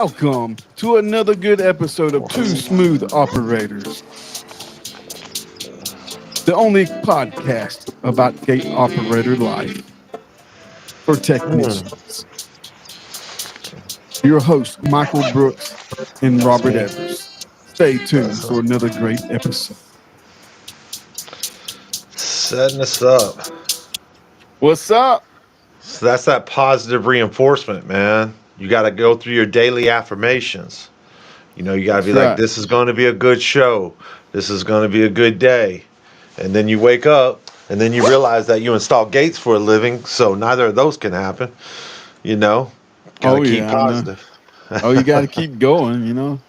Welcome to another good episode of Two Smooth Operators, the only podcast about gate operator life for technicians. Your hosts, Michael Brooks and Robert Evers. Stay tuned for another great episode. Setting us up. What's up? So that's that positive reinforcement, man. You got to go through your daily affirmations. You got to That's be like, right. this is going to be a good show. This is going to be a good day. And then you wake up and then you realize that you install gates for a living. So neither of those can happen. You know, got to Oh, keep yeah, I know. positive. Oh, you got to keep going.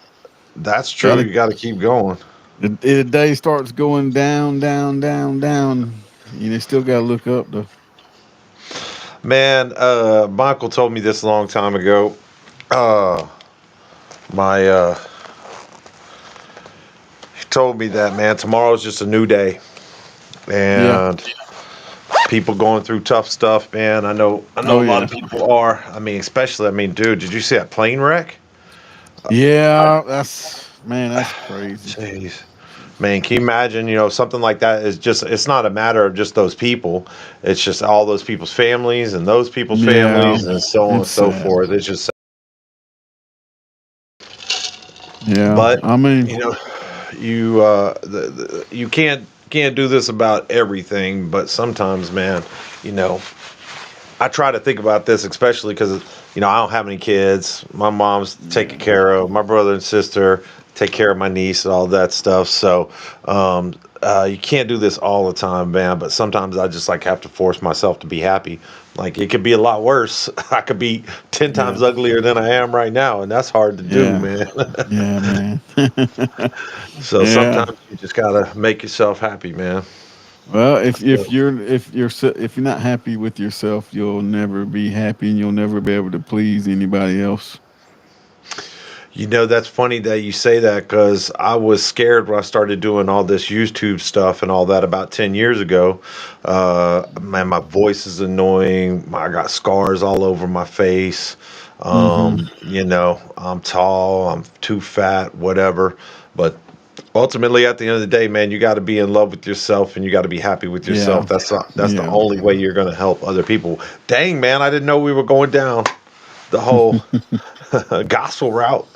That's Got true. to. You got to keep going. The day starts going down, down, down, down. You still got to look up, though. Man, Michael told me this a long time ago. Uh, my He told me that, man, tomorrow's just a new day. Yeah. And people going through tough stuff, man. I know Oh, a lot yeah. of people are. I mean, especially, dude, did you see that plane wreck? Yeah, that's crazy. Jeez. Man, can you imagine, something like that is just, it's not a matter of just those people. It's just all those people's families and those people's Yeah, families and so on and it's so sad. forth. It's just, Yeah, but, I mean, you know, you can't do this about everything, but sometimes, man, you know, I try to think about this, especially because I don't have any kids. My mom's taken yeah, care of. My brother and sister take care of my niece and all that stuff. So you can't do this all the time, man. But sometimes I just like have to force myself to be happy. Like it could be a lot worse. I could be 10 times yeah, uglier than I am right now, and that's hard to do, yeah, man. yeah, man. So Yeah. sometimes you just gotta make yourself happy, man. Well, if you're not happy with yourself, you'll never be happy, and you'll never be able to please anybody else. That's funny that you say that because I was scared when I started doing all this YouTube stuff and all that about 10 years ago. Man, my voice is annoying. I got scars all over my face. Hmm. I'm tall, I'm too fat, whatever. But ultimately, at the end of the day, man, you got to be in love with yourself and you got to be happy with yourself. Yeah, That's the yeah. only way you're going to help other people. Dang, man, I didn't know we were going down the whole gospel route.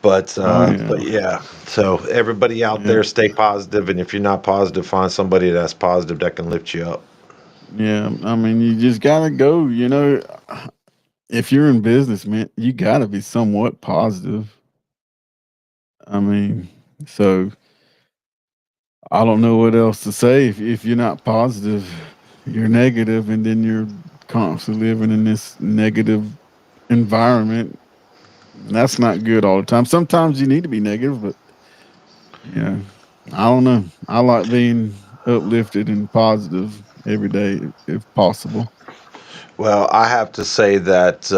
But Oh uh, yeah, but yeah. So everybody out yeah, there, stay positive, and if you're not positive, find somebody that's positive that can lift you up. yeah. I mean, you just gotta go. If you're in business, man, you gotta be somewhat positive. I mean, so I don't know what else to say. If you're not positive, you're negative, and then you're constantly living in this negative environment. That's not good all the time. Sometimes you need to be negative, but yeah, I don't know. I like being uplifted and positive every day if possible. Well, I have to say that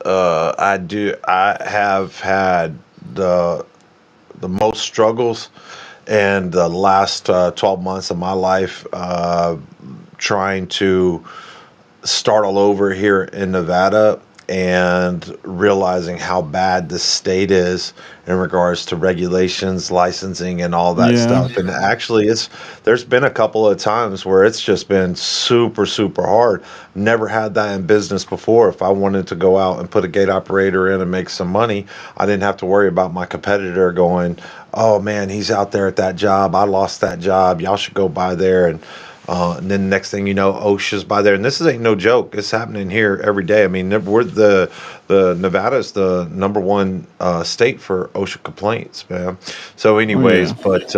I do. I have had the the most struggles in the last 12 months of my life, trying to start all over here in Nevada and realizing how bad the state is in regards to regulations, licensing, and all that Yeah, stuff. And actually, it's there's been a couple of times where it's just been super, super hard. Never had that in business before. If I wanted to go out and put a gate operator in and make some money, I didn't have to worry about my competitor going, "Oh man, he's out there at that job. I lost that job. Y'all should go by there." And then next thing you know, OSHA's by there, and this ain't no joke. It's happening here every day. I mean, we're the Nevada's the number one state for OSHA complaints, man. So, oh anyways, yeah, but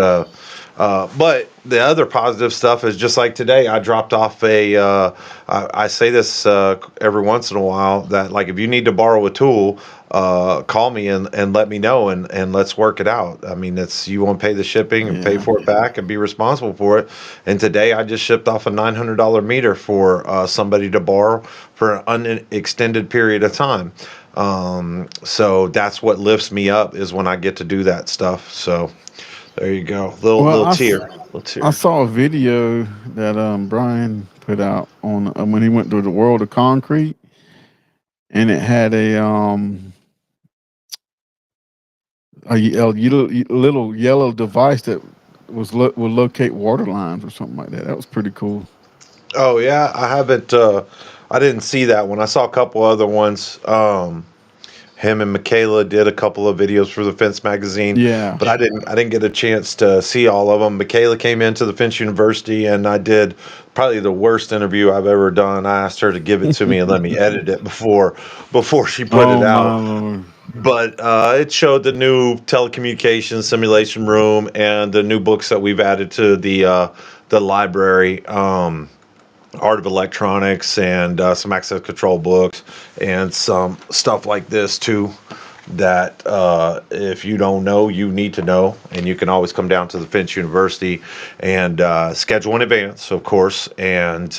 the other positive stuff is just like today. I dropped off I say this every once in a while that like if you need to borrow a tool, call me and let me know and let's work it out. I mean, it's you won't pay the shipping and pay yeah. for it back and be responsible for it. And today I just shipped off a $900 meter for somebody to borrow for an unextended period of time. So that's what lifts me up is when I get to do that stuff. So there you go, Well, little I tear. saw a video that Brian put out on when he went to the World of Concrete, and it had a little yellow device that would locate water lines or something like that. That was pretty cool. Oh yeah, I haven't. I didn't see that one. I saw a couple other ones. Him and Michaela did a couple of videos for the Fence magazine, Yeah. but I didn't get a chance to see all of them. Michaela came into the Fence University, and I did probably the worst interview I've ever done. I asked her to give it to me and let me edit it before she put it Oh my out. lord. But it showed the new telecommunications simulation room and the new books that we've added to the library. Art of Electronics and some access control books and some stuff like this too. That if you don't know, you need to know, and you can always come down to the Finch University and schedule in advance, of course, and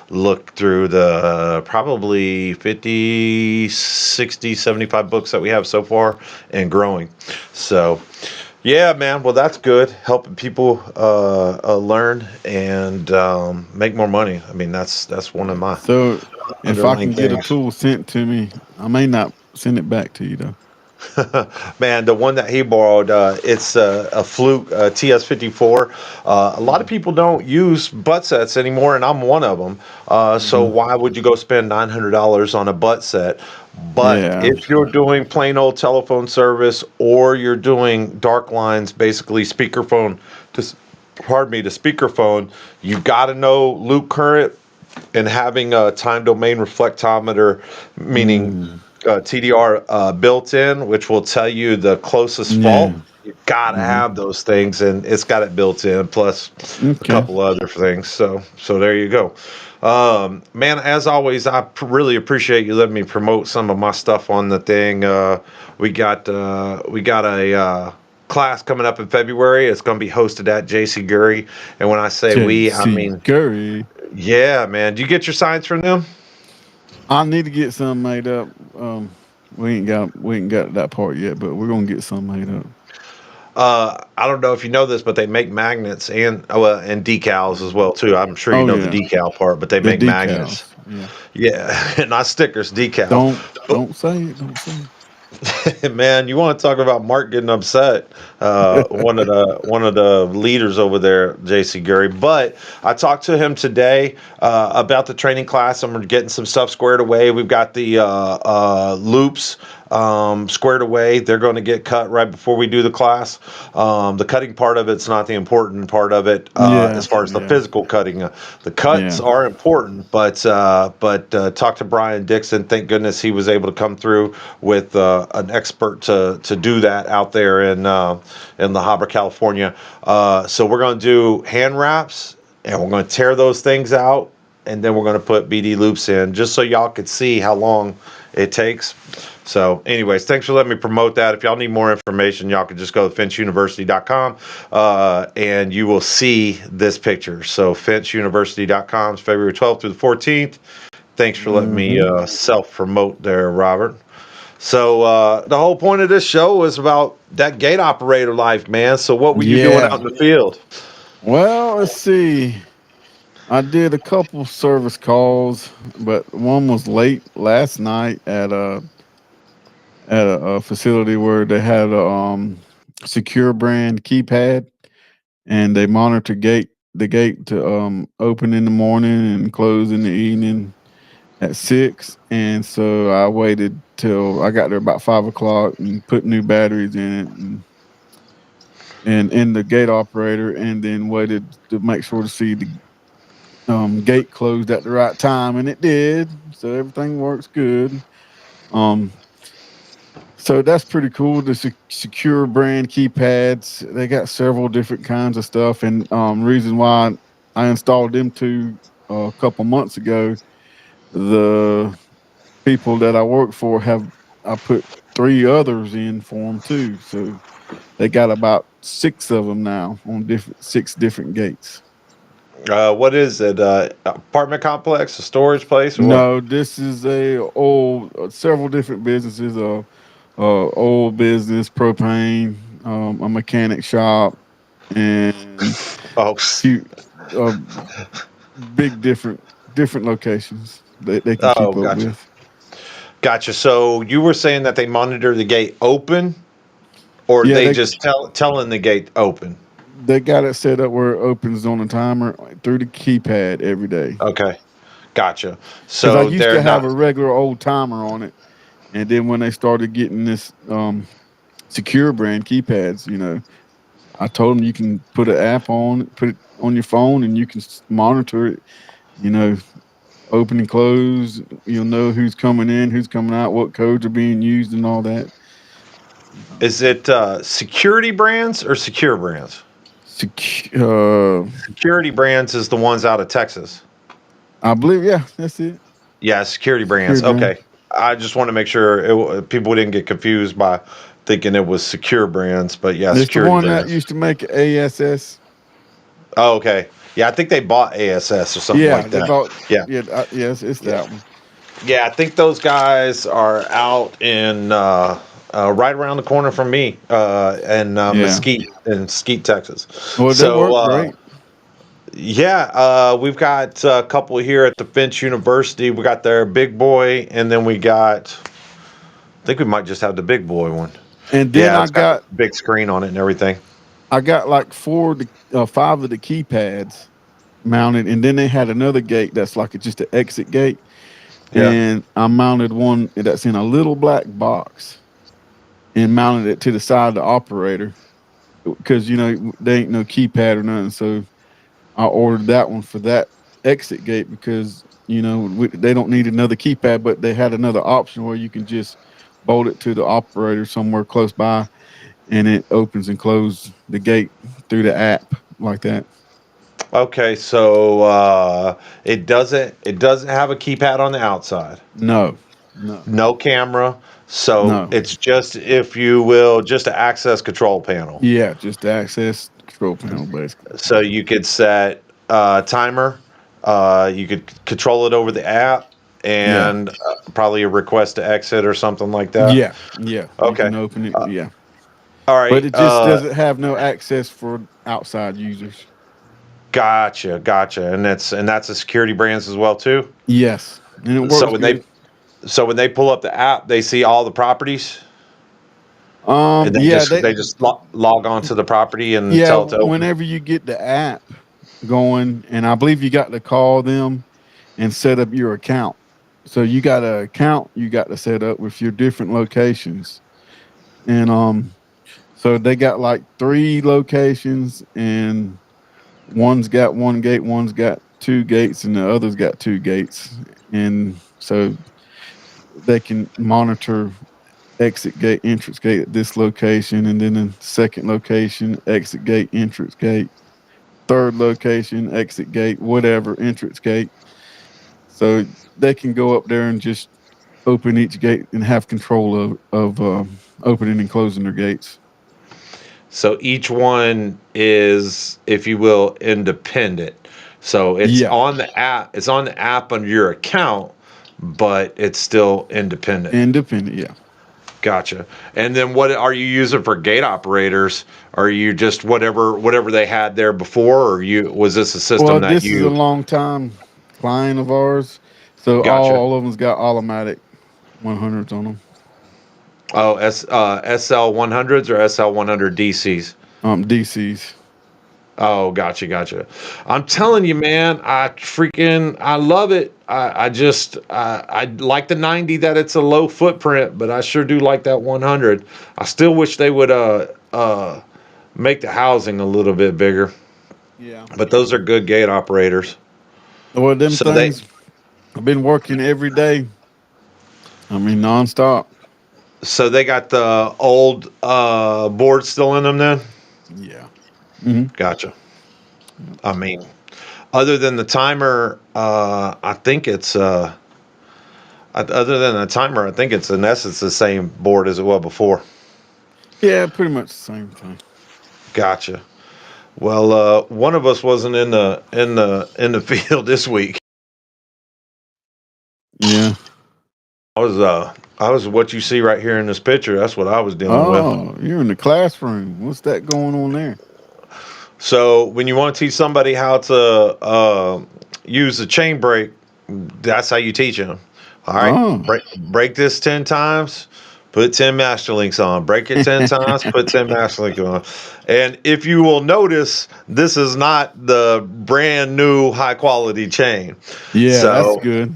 look through the probably 50, 60, 75 books that we have so far and growing. So, yeah, man. Well, that's good. Helping people learn and make more money. I mean, that's one of Yeah. my So if I underlying can get a things. tool sent to me, I may not send it back to you though. Man, the one that he borrowed, it's a Fluke TS54. A lot of Mhm. people don't use butt sets anymore, and I'm one of them. So Mhm. why would you go spend $900 on a butt set? But Yeah. if you're doing plain old telephone service or you're doing dark lines, basically speakerphone to, pardon me, to speakerphone, you got to know loop current and having a time domain reflectometer, meaning Mm. TDR built in, which will tell you the closest fault. Yeah. You gotta Mhm. have those things, and it's got it built in, plus a Okay. couple other things. So there you go. Man, as always, really appreciate you letting me promote some of my stuff on the thing. We got a class coming up in February. It's going to be hosted at JC Gurry, and when I say we, I JC mean Curry. yeah, man. Do you get your signs from them? I need to get some made up. We ain't got that part yet, but we're gonna get some made up. I don't know if you know this, but they make magnets and well, and decals as well too. I'm sure you Oh know the yeah, decal part, but they the make magnets. decals. Yeah. Yeah, not stickers, decals. Don't say it. Don't say Man, you want to talk about Mark getting upset? it. One of the leaders over there, JC Gurry. But I talked to him today about the training class. I'm getting some stuff squared away. We've got the loops squared away. They're going to get cut right before we do the class. The cutting part of it's not the important part of it Yeah. as far as the Yeah. physical cutting. The cuts Yeah. are important, but talk to Brian Dixon. Thank goodness he was able to come through with an expert to do that out there in La Habra, California. So we're going to do hand wraps, and we're going to tear those things out, and then we're going to put BD loops in, just so y'all could see how long it takes. So, anyways, thanks for letting me promote that. If y'all need more information, y'all can just go to finchuniversity.com and you will see this picture. So, finchuniversity.com is February 12th through the 14th. Thanks for letting me Hmm. self promote there, Robert. So, the whole point of this show is about that gate operator life, man. So, what were you doing out Yeah. in the field? Well, let's see. I did a couple service calls, but one was late last night at a facility where they had a secure brand keypad, and they monitor the gate to open in the morning and close in the evening at 6. And so I waited till I got there about 5 o'clock and put new batteries in it, and in the gate operator, and then waited to make sure to see the gate closed at the right time, and it did. So everything works good. Um, so that's pretty cool. The secure brand keypads, they got several different kinds of stuff, and reason why I installed them two a couple months ago. The people that I work for have I put three others in for them too. So they got about six of them now on different six different gates. What is it? Apartment complex, a storage place, or what? No, this is a old several different businesses. Old business, propane, a mechanic shop, and Oh, few uh, big different locations they can oh, keep up gotcha. with. Gotcha. So you were saying that they monitor the gate open? or Yeah, they just telling the gate open? they got it set up where it opens on a timer through the keypad every day. Okay, gotcha. Because I So used they're to have not. a regular old timer on it, and then when they started getting this secure brand keypads, I told them you can put an app on, put it on your phone, and you can monitor it. You know, open and close. You'll know who's coming in, who's coming out, what codes are being used, and all that. Is it security brands or secure brands? Sec- Security brands is the ones out of Texas. I believe, yeah, that's it. Yeah, security Secure brands. brand. Okay. I just want to make sure people didn't get confused by thinking it was secure brands, but yeah, It's the security one that brands. used to make ASS. Oh, okay. Yeah, I think they bought ASS or something Yeah, like they that. bought. Yeah. Yeah, yes, it's Yeah. that one. Yeah, I think those guys are out in right around the corner from me in Yeah. Mesquite, Texas. Well, they So work great. yeah, we've got a couple here at the Finch University. We got their big boy, and then we got. I think we might just have the big boy one. And then Yeah, I it's got the got big screen on it and everything. I got like five of the keypads mounted, and then they had another gate that's like just an exit gate, Yeah. and I mounted one that's in a little black box and mounted it to the side of the operator because they ain't no keypad or nothing. So I ordered that one for that exit gate because they don't need another keypad, but they had another option where you can just bolt it to the operator somewhere close by, and it opens and closes the gate through the app like that. Okay, so it doesn't have a keypad on the outside. No, no, No camera. So no. it's just, if you will, just an access control panel. Yeah, just the access control panel, basically. So you could set a timer. You could control it over the app, Yeah, and probably a request to exit or something like that. yeah, yeah. You Okay. can open it. Uh, Yeah, all but right. it just doesn't have no access for outside users. Gotcha. And that's a security brands as well too. Yes, and it So works when they good. so when they pull up the app, they see all the properties, and they Yeah, just they just log on to the property and yeah. tell it to open. Whenever you get the app going, and I believe you got to call them and set up your account. So you got an account you got to set up with your different locations, and so they got like three locations, and one's got one gate, one's got two gates, and the other's got two gates, and so they can monitor exit gate, entrance gate at this location, and then the second location, exit gate, entrance gate, third location, exit gate, whatever, entrance gate. So they can go up there and just open each gate and have control of opening and closing their gates. So each one is, if you will, independent. So it's Yeah, on the app. It's on the app under your account, but it's still independent. independent. Yeah. Gotcha. And then what are you using for gate operators? Are you just whatever they had there before, or you was this a system Well, that this is a you? long time client of ours, so Gotcha. all of them's got automatic 100s on them. Oh, SL 100s or SL 100 DCs? DCs. Oh, gotcha. I'm telling you, man, I love it. I like the 90 that it's a low footprint, but I sure do like that 100. I still wish they would make the housing a little bit bigger, Yeah. but those are good gate operators. Well, them So they things, I've been working every day. I mean, nonstop. so they got the old board still in them then? Yeah. Hmm. Gotcha. I mean, other than the timer, I think it's other than the timer, I think it's in essence the same board as it was before. Yeah, pretty much the same thing. Gotcha. Well, one of us wasn't in the field this week. Yeah. I was what you see right here in this picture. That's what I was dealing with. Oh, you're in the classroom. What's that going on there? So when you want to teach somebody how to use the chain brake, that's how you teach them. All right, Oh, break this 10 times. put 10 master links on, break it 10 times, put 10 master links on. And if you will notice, this is not the brand new high quality chain. Yeah, that's So good.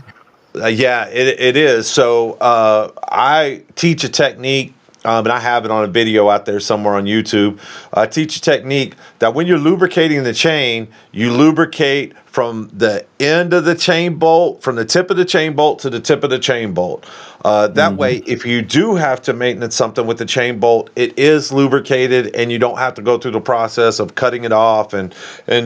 yeah, it is. So I teach a technique, and I have it on a video out there somewhere on YouTube. I teach a technique that when you're lubricating the chain, you lubricate from the end of the chain bolt, from the tip of the chain bolt to the tip of the chain bolt. That Hmm. way, if you do have to maintenance something with the chain bolt, it is lubricated, and you don't have to go through the process of cutting it off and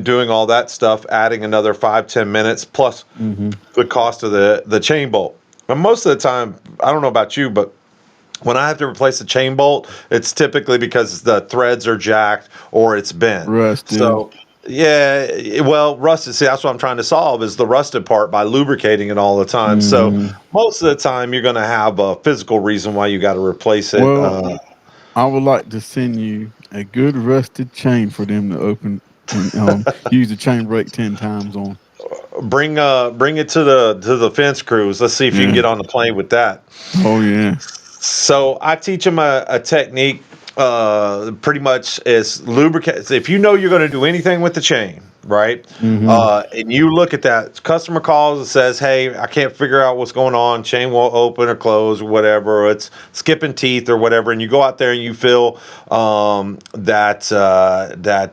doing all that stuff, adding another 5-10 minutes plus Hmm. the cost of the chain bolt. And most of the time, I don't know about you, but when I have to replace a chain bolt, it's typically because the threads are jacked or it's bent. Rusted. So yeah, well, rusted. See, that's what I'm trying to solve is the rusted part by lubricating it all the time. So Hmm. most of the time, you're going to have a physical reason why you got to replace it. Well, I would like to send you a good rusted chain for them to open and use the chain brake 10 times on. Bring it to the fence crews. Let's see if you can Yeah. get on the plane with that. Oh yeah. So I teach them a technique. Pretty much is lubricate. If you know you're going to do anything with the chain, right? Hmm. And you look at that, customer calls and says, "Hey, I can't figure out what's going on. Chain won't open or close or whatever. Or it's skipping teeth or whatever." And you go out there and you feel that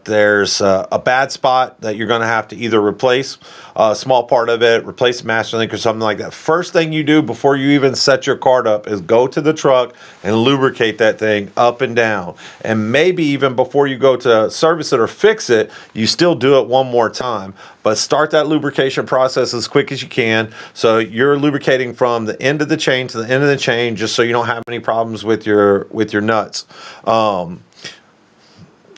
there's a bad spot that you're going to have to either replace a small part of it, replace the master link or something like that. First thing you do before you even set your cart up is go to the truck and lubricate that thing up and down. And maybe even before you go to service it or fix it, you still do it one more time. But start that lubrication process as quick as you can. So you're lubricating from the end of the chain to the end of the chain, just so you don't have any problems with your nuts.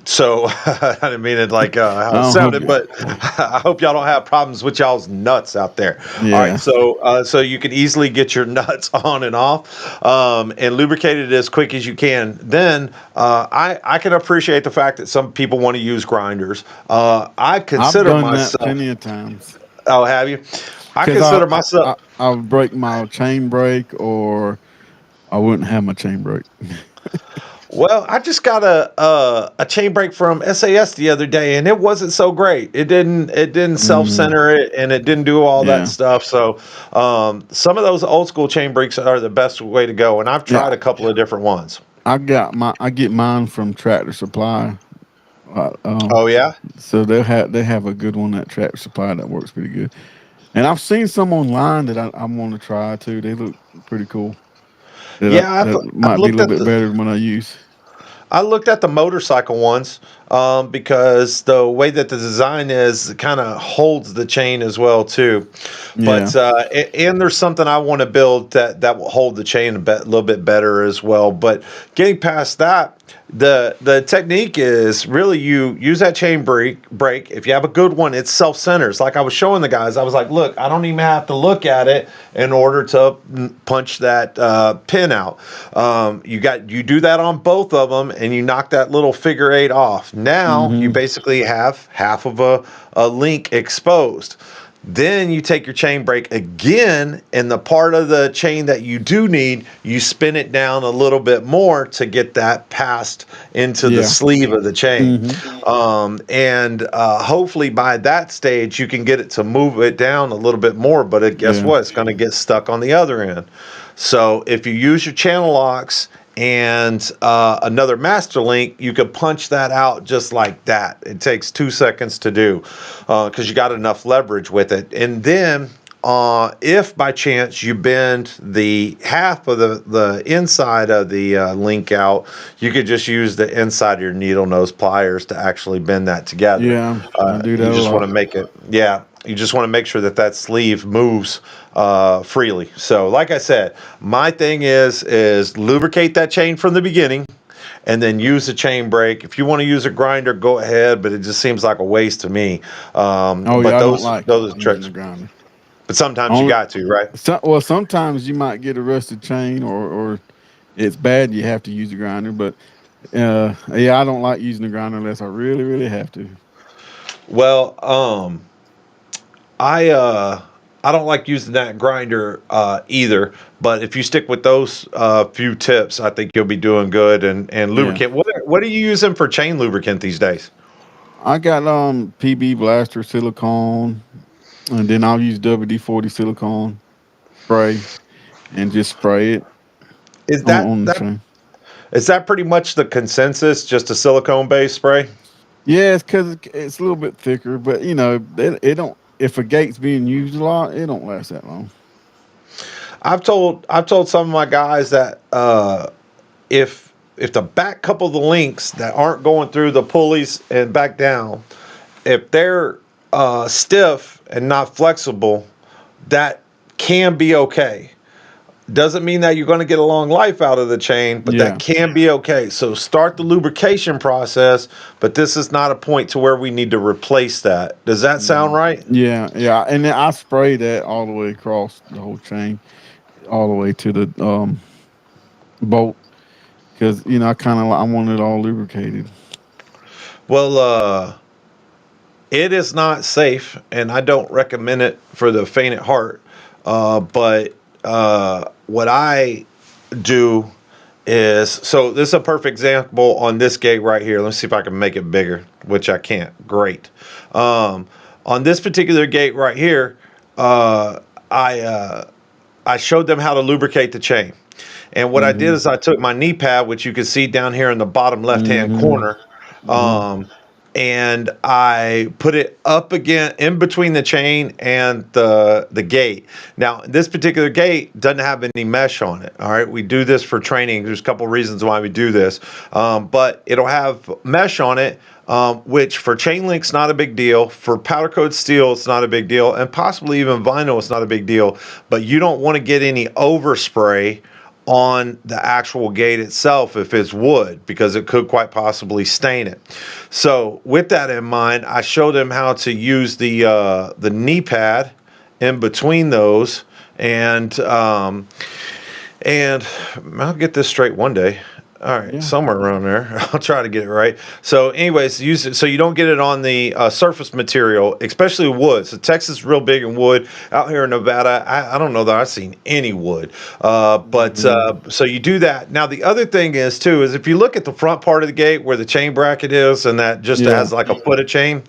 So I didn't mean it like how it I hope sounded, you. but I hope y'all don't have problems with y'all's nuts out there. All right, Yeah. so you can easily get your nuts on and off, and lubricate it as quick as you can. Then I can appreciate the fact that some people want to use grinders. I I've consider done that myself. plenty of times Oh, have you? I because consider myself. I would break my chain brake or I wouldn't have my chain brake. Well, I just got a chain brake from SAS the other day, and it wasn't so great. It didn't self Hmm. center it, and it didn't do all that Yeah. stuff. So, some of those old school chain brakes are the best way to go, and I've Yeah. tried a couple of different ones. I get mine from Tractor Supply. Uh, um, Oh yeah. so they have a good one at Tractor Supply that works pretty good. And I've seen some online that I want to try too. They look pretty cool. Yeah, That I've might be a looked little at bit the better than what I use. I looked at the motorcycle ones because the way that the design is kind of holds the chain as well too. Yeah. But and there's something I want to build that will hold the chain little bit better as well. But getting past that, the technique is really you use that chain brake. If you have a good one, it's self centers. Like I was showing the guys, I was like, look, I don't even have to look at it in order to punch that pin out. You do that on both of them, and you knock that little figure eight off. Now you Hmm. basically have half of a link exposed. Then you take your chain brake again, and the part of the chain that you do need, you spin it down a little bit more to get that passed into the Yeah. sleeve of the chain. Hmm. And hopefully by that stage, you can get it to move it down a little bit more. But guess Yeah. what? It's going to get stuck on the other end. So if you use your channel locks and another master link, you could punch that out just like that. It takes 2 seconds to do because you got enough leverage with it. And then if by chance you bend the half of the inside of the link out, you could just use the inside of your needle nose pliers to actually bend that together. Yeah. I do that You a just want to lot. make it, yeah. You just want to make sure that that sleeve moves freely. So, like I said, my thing is lubricate that chain from the beginning, and then use the chain brake. If you want to use a grinder, go ahead, but it just seems like a waste to me. Oh But yeah, I don't those like those are using tricks. the grinder. But sometimes you Only got to, right? well, sometimes you might get a rusted chain or it's bad. You have to use a grinder, but yeah, I don't like using the grinder unless I really really have to. Well, I I don't like using that grinder either. But if you stick with those few tips, I think you'll be doing good. And Yeah. lubricant. What are you using for chain lubricant these days? I got PB Blaster silicone, and then I'll use WD-40 silicone spray and just spray it Is on the chain. is that pretty much the consensus? Just a silicone based spray? Yeah, it's because it's a little bit thicker, but it don't. If a gate's being used a lot, it don't last that long. I've told some of my guys that if the back couple of the links that aren't going through the pulleys and back down, if they're stiff and not flexible, that can be okay. Doesn't mean that you're going to get a long life out of the chain, but that Yeah, can be okay. So start the lubrication process, but this is not a point to where we need to replace that. Does that sound right? yeah, yeah. And then I spray that all the way across the whole chain, all the way to the bolt, because I want it all lubricated. Well, it is not safe, and I don't recommend it for the faint at heart. But what I do is so this is a perfect example on this gate right here. Let's see if I can make it bigger, which I can't. Great. Um, on this particular gate right here, uh, I I showed them how to lubricate the chain. And what I did Hmm. is I took my knee pad, which you can see down here in the bottom left hand Hmm. corner, Hmm. um, and I put it up again in between the chain and the gate. Now, this particular gate doesn't have any mesh on it. All right, we do this for training. There's a couple reasons why we do this, but it'll have mesh on it. Which for chain link's not a big deal. For powder coat steel, it's not a big deal, and possibly even vinyl, it's not a big deal. But you don't want to get any overspray on the actual gate itself if it's wood, because it could quite possibly stain it. So with that in mind, I showed him how to use the knee pad in between those, and and I'll get this straight one day. All right, Yeah. somewhere around there. I'll try to get it right. So, anyways, use it so you don't get it on the surface material, especially wood. So, Texas is real big in wood. Out here in Nevada, I don't know that I've seen any wood. But Hmm. so you do that. Now, the other thing is too is if you look at the front part of the gate where the chain bracket is, and that just Yeah. has like a foot of chain.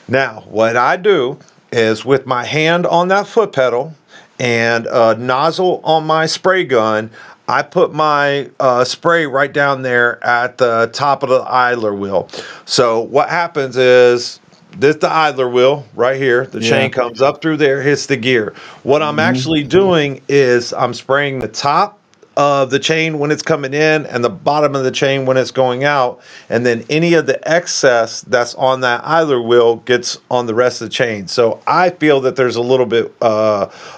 Now, what I do is with my hand on that foot pedal and a nozzle on my spray gun, I put my spray right down there at the top of the idler wheel. So what happens is this the idler wheel right here. The Yeah. chain comes up through there, hits the gear. What I'm Hmm. actually doing is I'm spraying the top of the chain when it's coming in and the bottom of the chain when it's going out, and then any of the excess that's on that idler wheel gets on the rest of the chain. So I feel that there's a little bit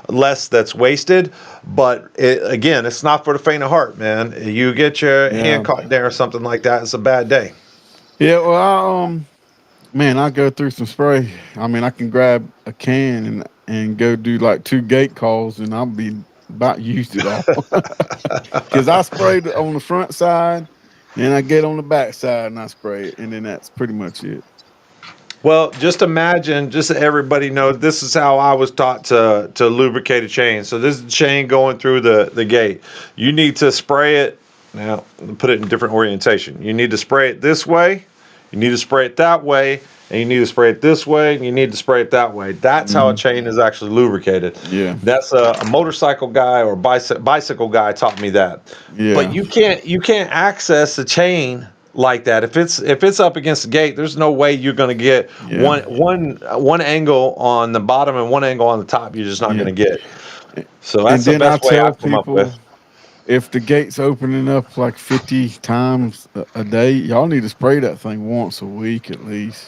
less that's wasted, but again, it's not for the faint of heart, man. You get your hand Yeah. caught there or something like that, it's a bad day. Yeah. Well, man, I go through some spray. I mean, I can grab a can and go do like two gate calls, and I'll be about used it all. Because I sprayed it on the front side, then I get on the back side and I spray it, and then that's pretty much it. Well, just imagine, just so everybody knows, this is how I was taught to lubricate a chain. So this is the chain going through the gate. You need to spray it. Now, put it in different orientation. You need to spray it this way. You need to spray it that way, and you need to spray it this way, and you need to spray it that way. That's how a Hmm. chain is actually lubricated. Yeah. That's a motorcycle guy or bicycle guy taught me that. But Yeah. you can't access the chain like that. If it's up against the gate, there's no way you're going to get Yeah. one angle on the bottom and one angle on the top. You're just not Yeah. going to get. So And that's the then I best way tell I've come up with. people, if the gate's opening up like 50 times a day, y'all need to spray that thing once a week at least.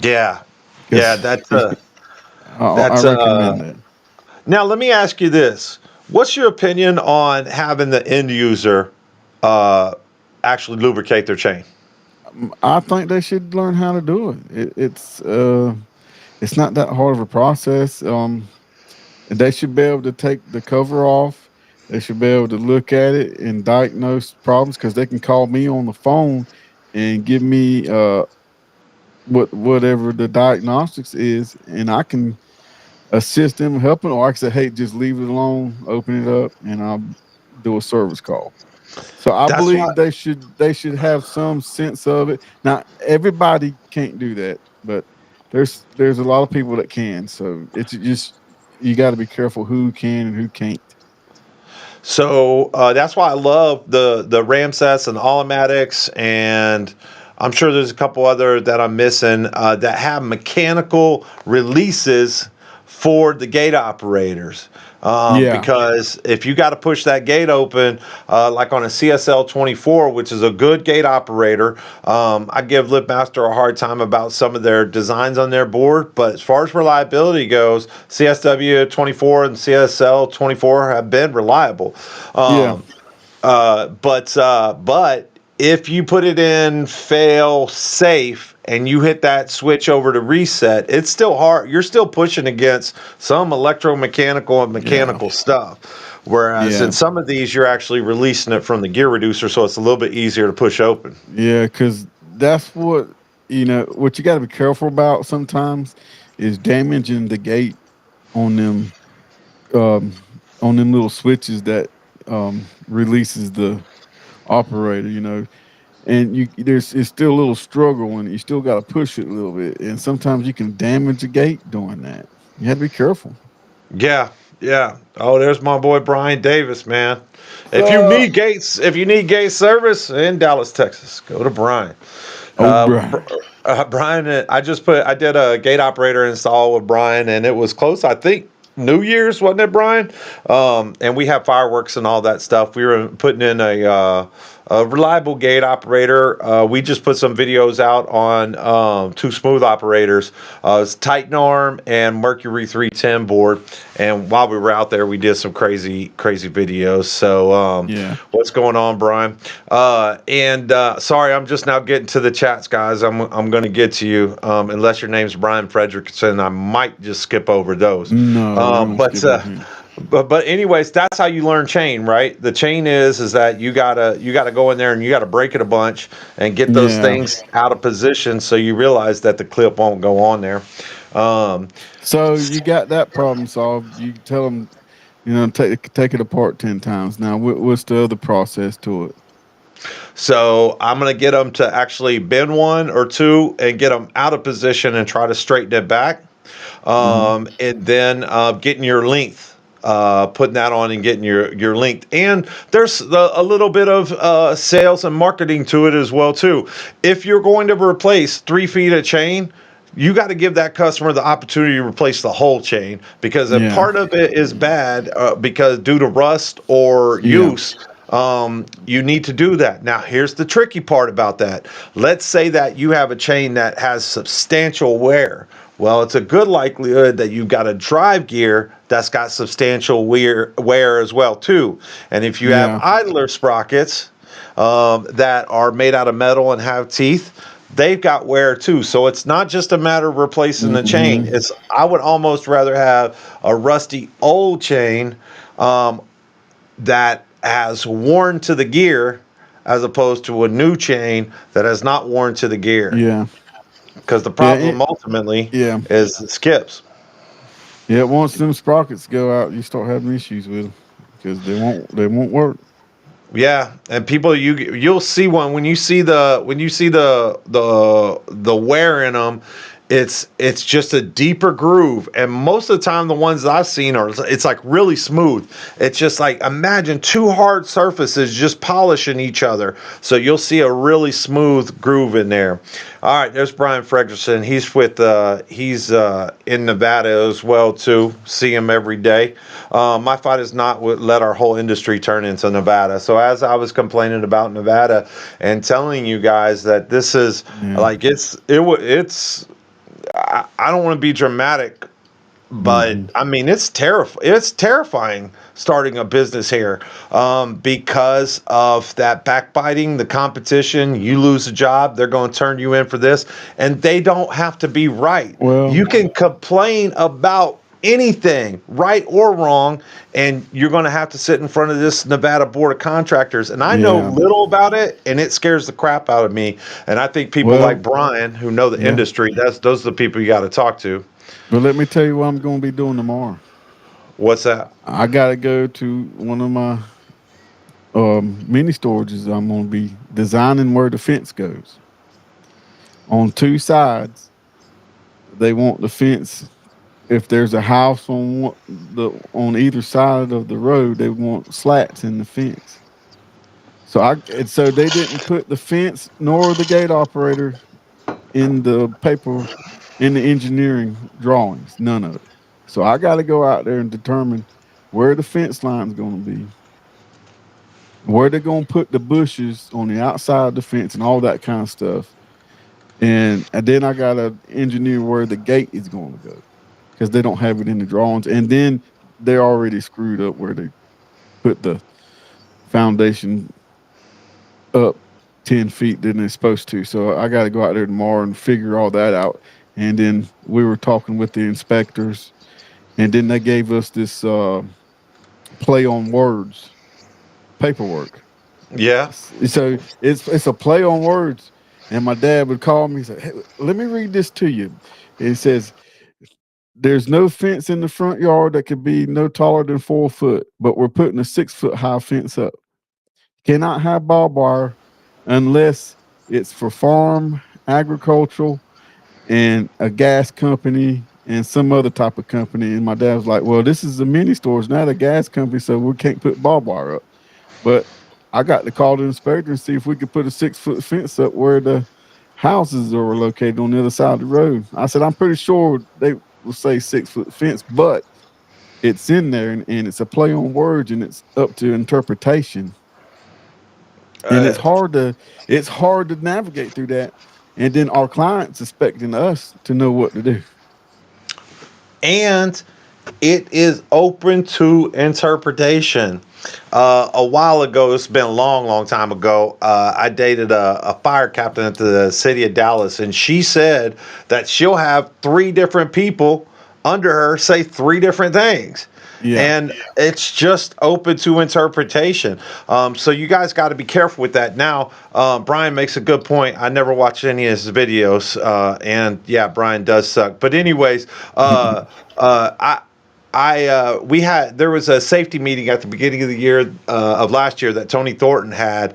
Yeah, yeah. Because I That's recommend that. Now let me ask you this: what's your opinion on having the end user uh, actually lubricate their chain? I think they should learn how to do it. It's not that hard of a process. And they should be able to take the cover off. They should be able to look at it and diagnose problems because they can call me on the phone and give me whatever the diagnostics is, and I can assist them, help them, or I can say, hey, just leave it alone, open it up, and I'll do a service call. So I That's why. believe they should have some sense of it. Now everybody can't do that, but there's a lot of people that can. So it's just you got to be careful who can and who can't. So that's why I love the Ramsets and Automatics, and I'm sure there's a couple other that I'm missing that have mechanical releases for the gate operators. Yeah, Because if you got to push that gate open, like on a CSL 24, which is a good gate operator, I give Lipmaster a hard time about some of their designs on their board. But as far as reliability goes, CSW 24 and CSL 24 have been reliable. yeah, Um, but if you put it in fail safe and you hit that switch over to reset, it's still hard. You're still pushing against some electromechanical and yeah, mechanical stuff. Whereas in yeah, some of these, you're actually releasing it from the gear reducer, so it's a little bit easier to push open. yeah. Because that's what what you got to be careful about sometimes is damaging the gate on them um, on them little switches that releases the operator. And there's it's still a little struggle, and you still got to push it a little bit, and sometimes you can damage a gate doing that. You have to be careful. Yeah, yeah. Oh, there's my boy Brian Davis, man. Uh, If you need gate service in Dallas, Texas, go to Brian. oh, Uh, Brian. Brian, I did a gate operator install with Brian, and it was close. I think New Year's, wasn't it, Brian? And we have fireworks and all that stuff. We were putting in a reliable gate operator. We just put some videos out on two smooth operators. It's Titan Arm and Mercury 310 board. And while we were out there, we did some crazy, crazy videos. So, Yeah. what's going on, Brian? And sorry, I'm just now getting to the chats, guys. I'm going to get to you. Unless your name's Brian Fredrickson, I might just skip over those. No, we Um, don't but skip uh, over him. but anyways, that's how you learn chain, right? The chain is that you gotta go in there and you gotta break it a bunch and get those Yeah. things out of position so you realize that the clip won't go on there. Um, So you got that problem solved. You tell them, take it apart 10 times. Now, what's the other process to it? so I'm gonna get them to actually bend one or two and get them out of position and try to straighten it back. Hmm. And then getting your length, putting that on and getting your length. And there's a little bit of sales and marketing to it as well too. If you're going to replace 3 feet of chain, you got to give that customer the opportunity to replace the whole chain because a Yeah. part of it is bad because due to rust or Yeah. use. You need to do that. Now, here's the tricky part about that. Let's say that you have a chain that has substantial wear. Well, it's a good likelihood that you've got a drive gear that's got substantial wear as well too. And if you have Yeah. idler sprockets that are made out of metal and have teeth, they've got wear too. So it's not just a matter of replacing the chain. Hmm. I would almost rather have a rusty old chain that has worn to the gear as opposed to a new chain that has not worn to the gear. Yeah. Because the Yeah. problem ultimately Yeah. is it skips. Yeah. Once them sprockets go out, you start having issues with them because they won't work. Yeah, and people, you'll see one when you see the wear in them. It's just a deeper groove, and most of the time the ones that I've seen are it's like really smooth. It's just like imagine two hard surfaces just polishing each other, so you'll see a really smooth groove in there. All right, there's Brian Fredrickson. He's in Nevada as well too. See him every day. My fight is not let our whole industry turn into Nevada. So as I was complaining about Nevada and telling you guys that this is Yeah. like it's I don't want to be dramatic, but Hmm. I mean it's terrifying starting a business here because of that backbiting, the competition. You lose a job, they're going to turn you in for this, and they don't have to be right. Well. You can complain about anything, right or wrong, and you're going to have to sit in front of this Nevada Board of Contractors. And I know Yeah. little about it, and it scares the crap out of me. And I think people like Well, Brian, who know the yeah. industry, those are the people you got to talk to. But let me tell you what I'm going to be doing tomorrow. What's that? I got to go to one of my mini storages. I'm going to be designing where the fence goes. On two sides, they want the fence. If there's a house on either side of the road, they want slats in the fence. So they didn't put the fence nor the gate operator in the paper in the engineering drawings, none of it. So I got to go out there and determine where the fence line's going to be, where they're going to put the bushes on the outside of the fence, and all that kind of stuff. And then I got to engineer where the gate is going to go because they don't have it in the drawings. And then they're already screwed up where they put the foundation up 10 feet than it's supposed to. So I got to go out there tomorrow and figure all that out. And then we were talking with the inspectors, and then they gave us this play on words paperwork. Yeah. So it's a play on words. And my dad would call me and say, "Hey, let me read this to you." It says, "There's no fence in the front yard that could be no taller than 4 foot, but we're putting a 6 foot high fence up. Cannot have barbed wire unless it's for farm, agricultural, and a gas company and some other type of company." And my dad was like, "Well, this is a mini store, it's not a gas company, so we can't put barbed wire up." But I got to call the inspector and see if we could put a 6 foot fence up where the houses are located on the other side of the road. I said, I'm pretty sure they will say 6 foot fence, but it's in there, and it's a play on words, and it's up to interpretation. And Uh, it's hard to navigate through that. And then our clients expecting us to know what to do. and it is open to interpretation. A while ago, it's been a long, long time ago, I dated a fire captain at the city of Dallas, and she said that she'll have three different people under her say three different things. Yeah. And it's just open to interpretation. So you guys got to be careful with that. Now, Brian makes a good point. I never watched any of his videos, and yeah, Brian does suck. But anyways, there was a safety meeting at the beginning of the year of last year that Tony Thornton had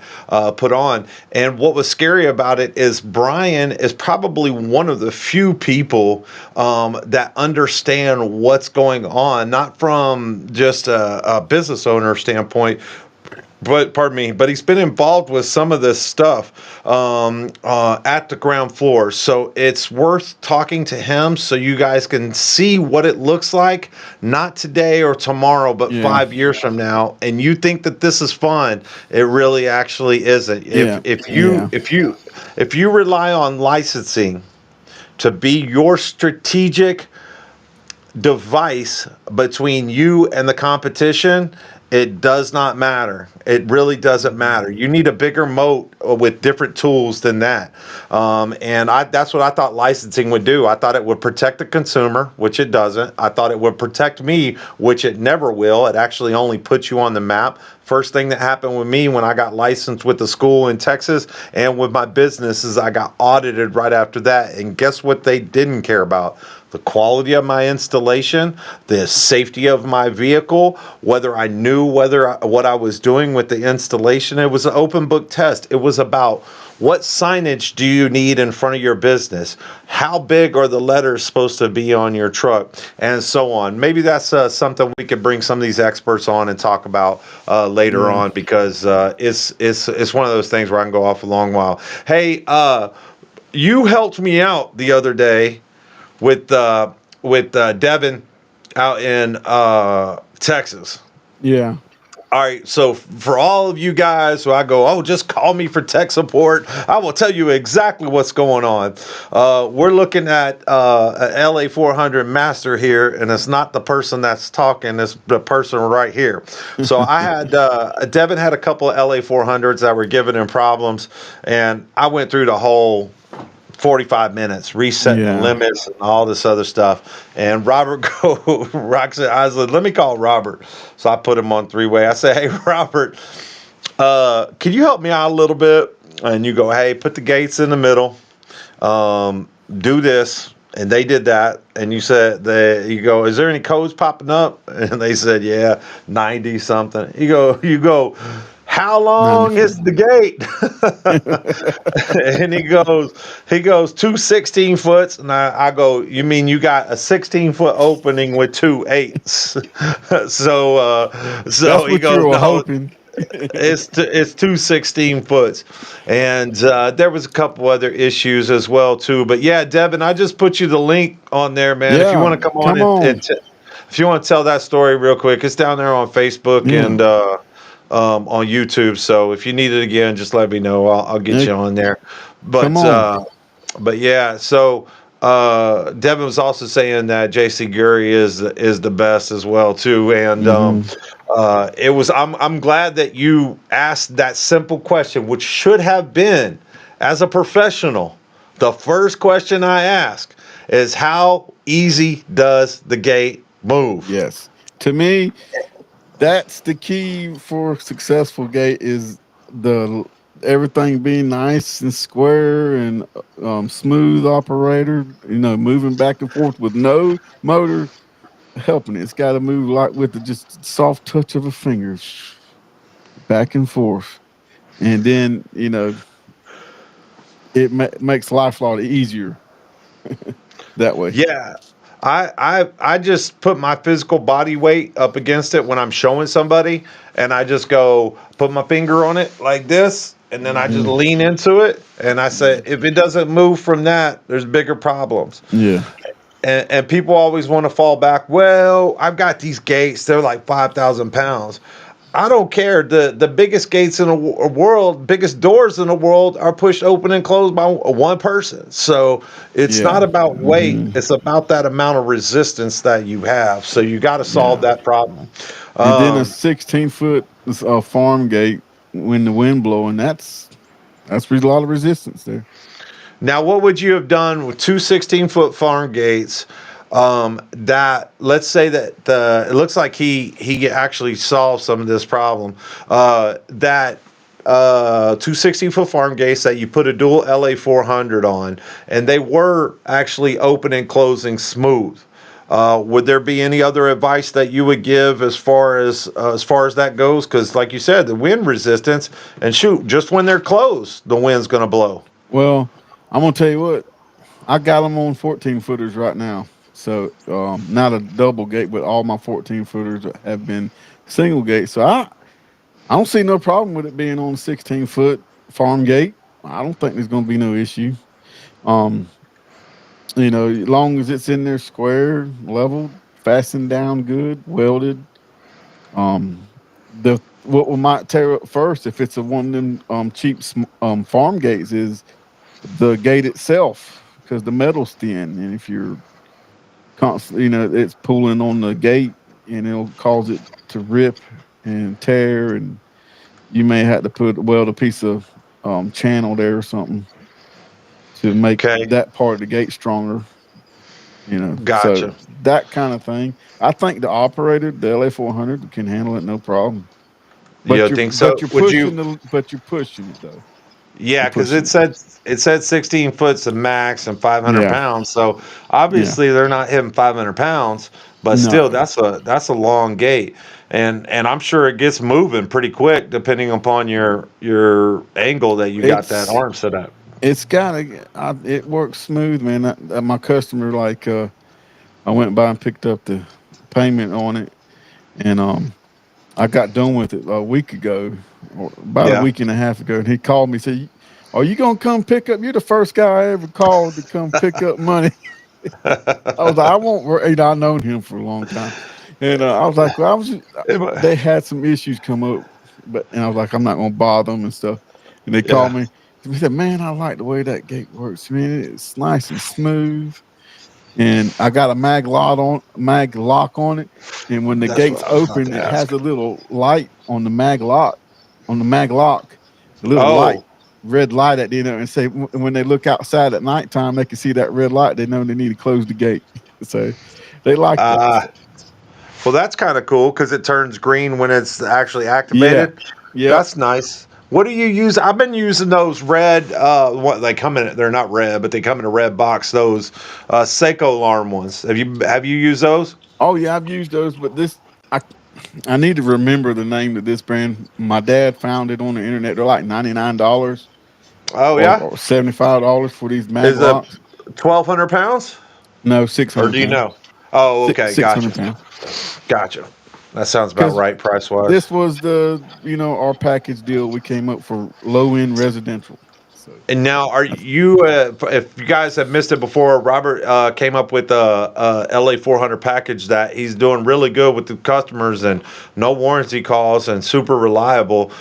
put on, and what was scary about it is Brian is probably one of the few people that understand what's going on, not from just a business owner standpoint, but pardon me, but he's been involved with some of this stuff at the ground floor. So it's worth talking to him so you guys can see what it looks like, not today or tomorrow, but Yeah. 5 years from now. And you think that this is fun, it really actually isn't. Yeah. Yeah. If you rely on licensing to be your strategic device between you and the competition, it does not matter. It really doesn't matter. You need a bigger moat with different tools than that. That's what I thought licensing would do. I thought it would protect the consumer, which it doesn't. I thought it would protect me, which it never will. It actually only puts you on the map. First thing that happened with me when I got licensed with the school in Texas and with my business is I got audited right after that. And guess what they didn't care about? The quality of my installation, the safety of my vehicle, whether I knew what I was doing with the installation. It was an open book test. It was about what signage do you need in front of your business? How big are the letters supposed to be on your truck? And so on. Maybe that's something we could bring some of these experts on and talk about later Yeah. on, because it's one of those things where I can go off a long while. Hey, you helped me out the other day with Devin out in Texas. Yeah. All right, so for all of you guys who I go, oh, just call me for tech support, I will tell you exactly what's going on. We're looking at an LA400 Master here, and it's not the person that's talking, it's the person right here. So I had, Devin had a couple of LA400s that were giving him problems, and I went through the whole 45 minutes, resetting the Yeah. limits and all this other stuff. And Robert Roxanne, I was like, let me call Robert. So I put him on three-way. I say, hey, Robert, can you help me out a little bit? And you go, hey, put the gates in the middle. Do this. And they did that. And you go, is there any codes popping up? And they said, yeah, 90 something. You go, how long is 94. the gate? And he goes, two 16 foots. And I go, you mean you got a 16-foot opening with two eights? So That's he what you goes, were no, hoping. it's two 16 foots. And there was a couple other issues as well too. But yeah, Devin, I just put you the link on there, man. If you Yeah, want to come on come on. if you want to tell that story real quick, it's down there on Facebook Yeah. and on YouTube. So if you need it again, just let me know. I'll get Hey, you on there. come But on. but yeah, so Devin was also saying that JC Gurry is the best as well too, and Hmm. it was. I'm glad that you asked that simple question, which should have been, as a professional, the first question I ask is how easy does the gate move? Yes. To me, that's the key for a successful gate is the everything being nice and square and smooth operator, moving back and forth with no motor helping it. It's got to move like with the just soft touch of a finger, back and forth. And then, it makes life a lot easier that way. Yeah. I just put my physical body weight up against it when I'm showing somebody, and I just go put my finger on it like this, and then I just Hmm. lean into it, and I say Yeah. if it doesn't move from that, there's bigger problems. Yeah. And people always want to fall back. Well, I've got these gates; they're like 5,000 pounds. I don't care. The biggest gates in the world, biggest doors in the world are pushed open and closed by one person. So it's Yeah. not about weight. Hmm. It's about that amount of resistance that you have. So you got to solve Yeah. that problem. And then a Um, 16-foot farm gate when the wind blowing, that's a lot of resistance there. Now, what would you have done with two 16-foot farm gates? That let's say that it looks like he actually solved some of this problem. That two 16-foot farm gates that you put a dual LA 400 on, and they were actually open and closing smooth. Would there be any other advice that you would give as far as that goes? Because, like you said, the wind resistance, and shoot, just when they're closed, the wind's going to blow. Well, I'm gonna tell you what, I got them on 14 footers right now. So not a double gate, but all my 14 footers have been single gate. So I don't see no problem with it being on a 16-foot farm gate. I don't think there's gonna be no issue. Um, as long as it's in there square, leveled, fastened down good, welded. Um, the what we might tear up first, if it's a one of them cheap farm gates, is the gate itself because the metal's thin, and if you're constantly, it's pulling on the gate, and it'll cause it to rip and tear, and you may have to weld a piece of channel there or something to make Okay, that part of the gate stronger. So gotcha. that kind of thing. I think the operator, the LA 400, can handle it no problem. You But don't think so? Would you? you're pushing it though. Yeah, You're because pushing it. it said 16 foot's the max and 500 Yeah. pounds. So Yeah. obviously they're not hitting 500 pounds, but still No. that's a long gate, and I'm sure it gets moving pretty quick depending upon your angle that you got that It's arm set up. it's gotta it works smooth, man. My customer, like, I went by and picked up the payment on it, and I got done with it a week ago, or about a Yeah. week and a half ago, and he called me and said, "Are you gonna come pick up? You're the first guy I ever called to come pick up money." I was like, "I won't." I've known him for a long time, and I was like, "Well, I was." They had some issues come up, and I was like, "I'm not gonna bother them and stuff." And they called Yeah. me. He said, "Man, I like the way that gate works. Man, it's nice and smooth." And I got a mag lock on it. And when the That's what gate's I was about open, to it has ask. a little light on the mag lock, a little light. Oh, red light at and say when they look outside at nighttime, they can see that red light. They know they need to close the gate. So they like that. Uh, So, well, that's kind of cool because it turns green when it's actually yeah, activated. yep. That's nice. What do you use? I've been using those red. What they come in? They're not red, but they come in a red box. Those Seiko alarm ones. Have you used those? Oh yeah, I've used those, but I I need to remember the name of this brand. My dad found it on the internet. They're like $99 Oh yeah. or $75 for these mag Is it locks. 1,200 pounds? No, Or 600 do you pounds. know? Oh, okay, 600 gotcha, pounds. gotcha. That sounds about Because right price wise. this was our package deal we came up for low end residential. So And now, are that's, you? If you guys have missed it before, Robert came up with a LA 400 package that he's doing really good with the customers and no warranty calls and super reliable.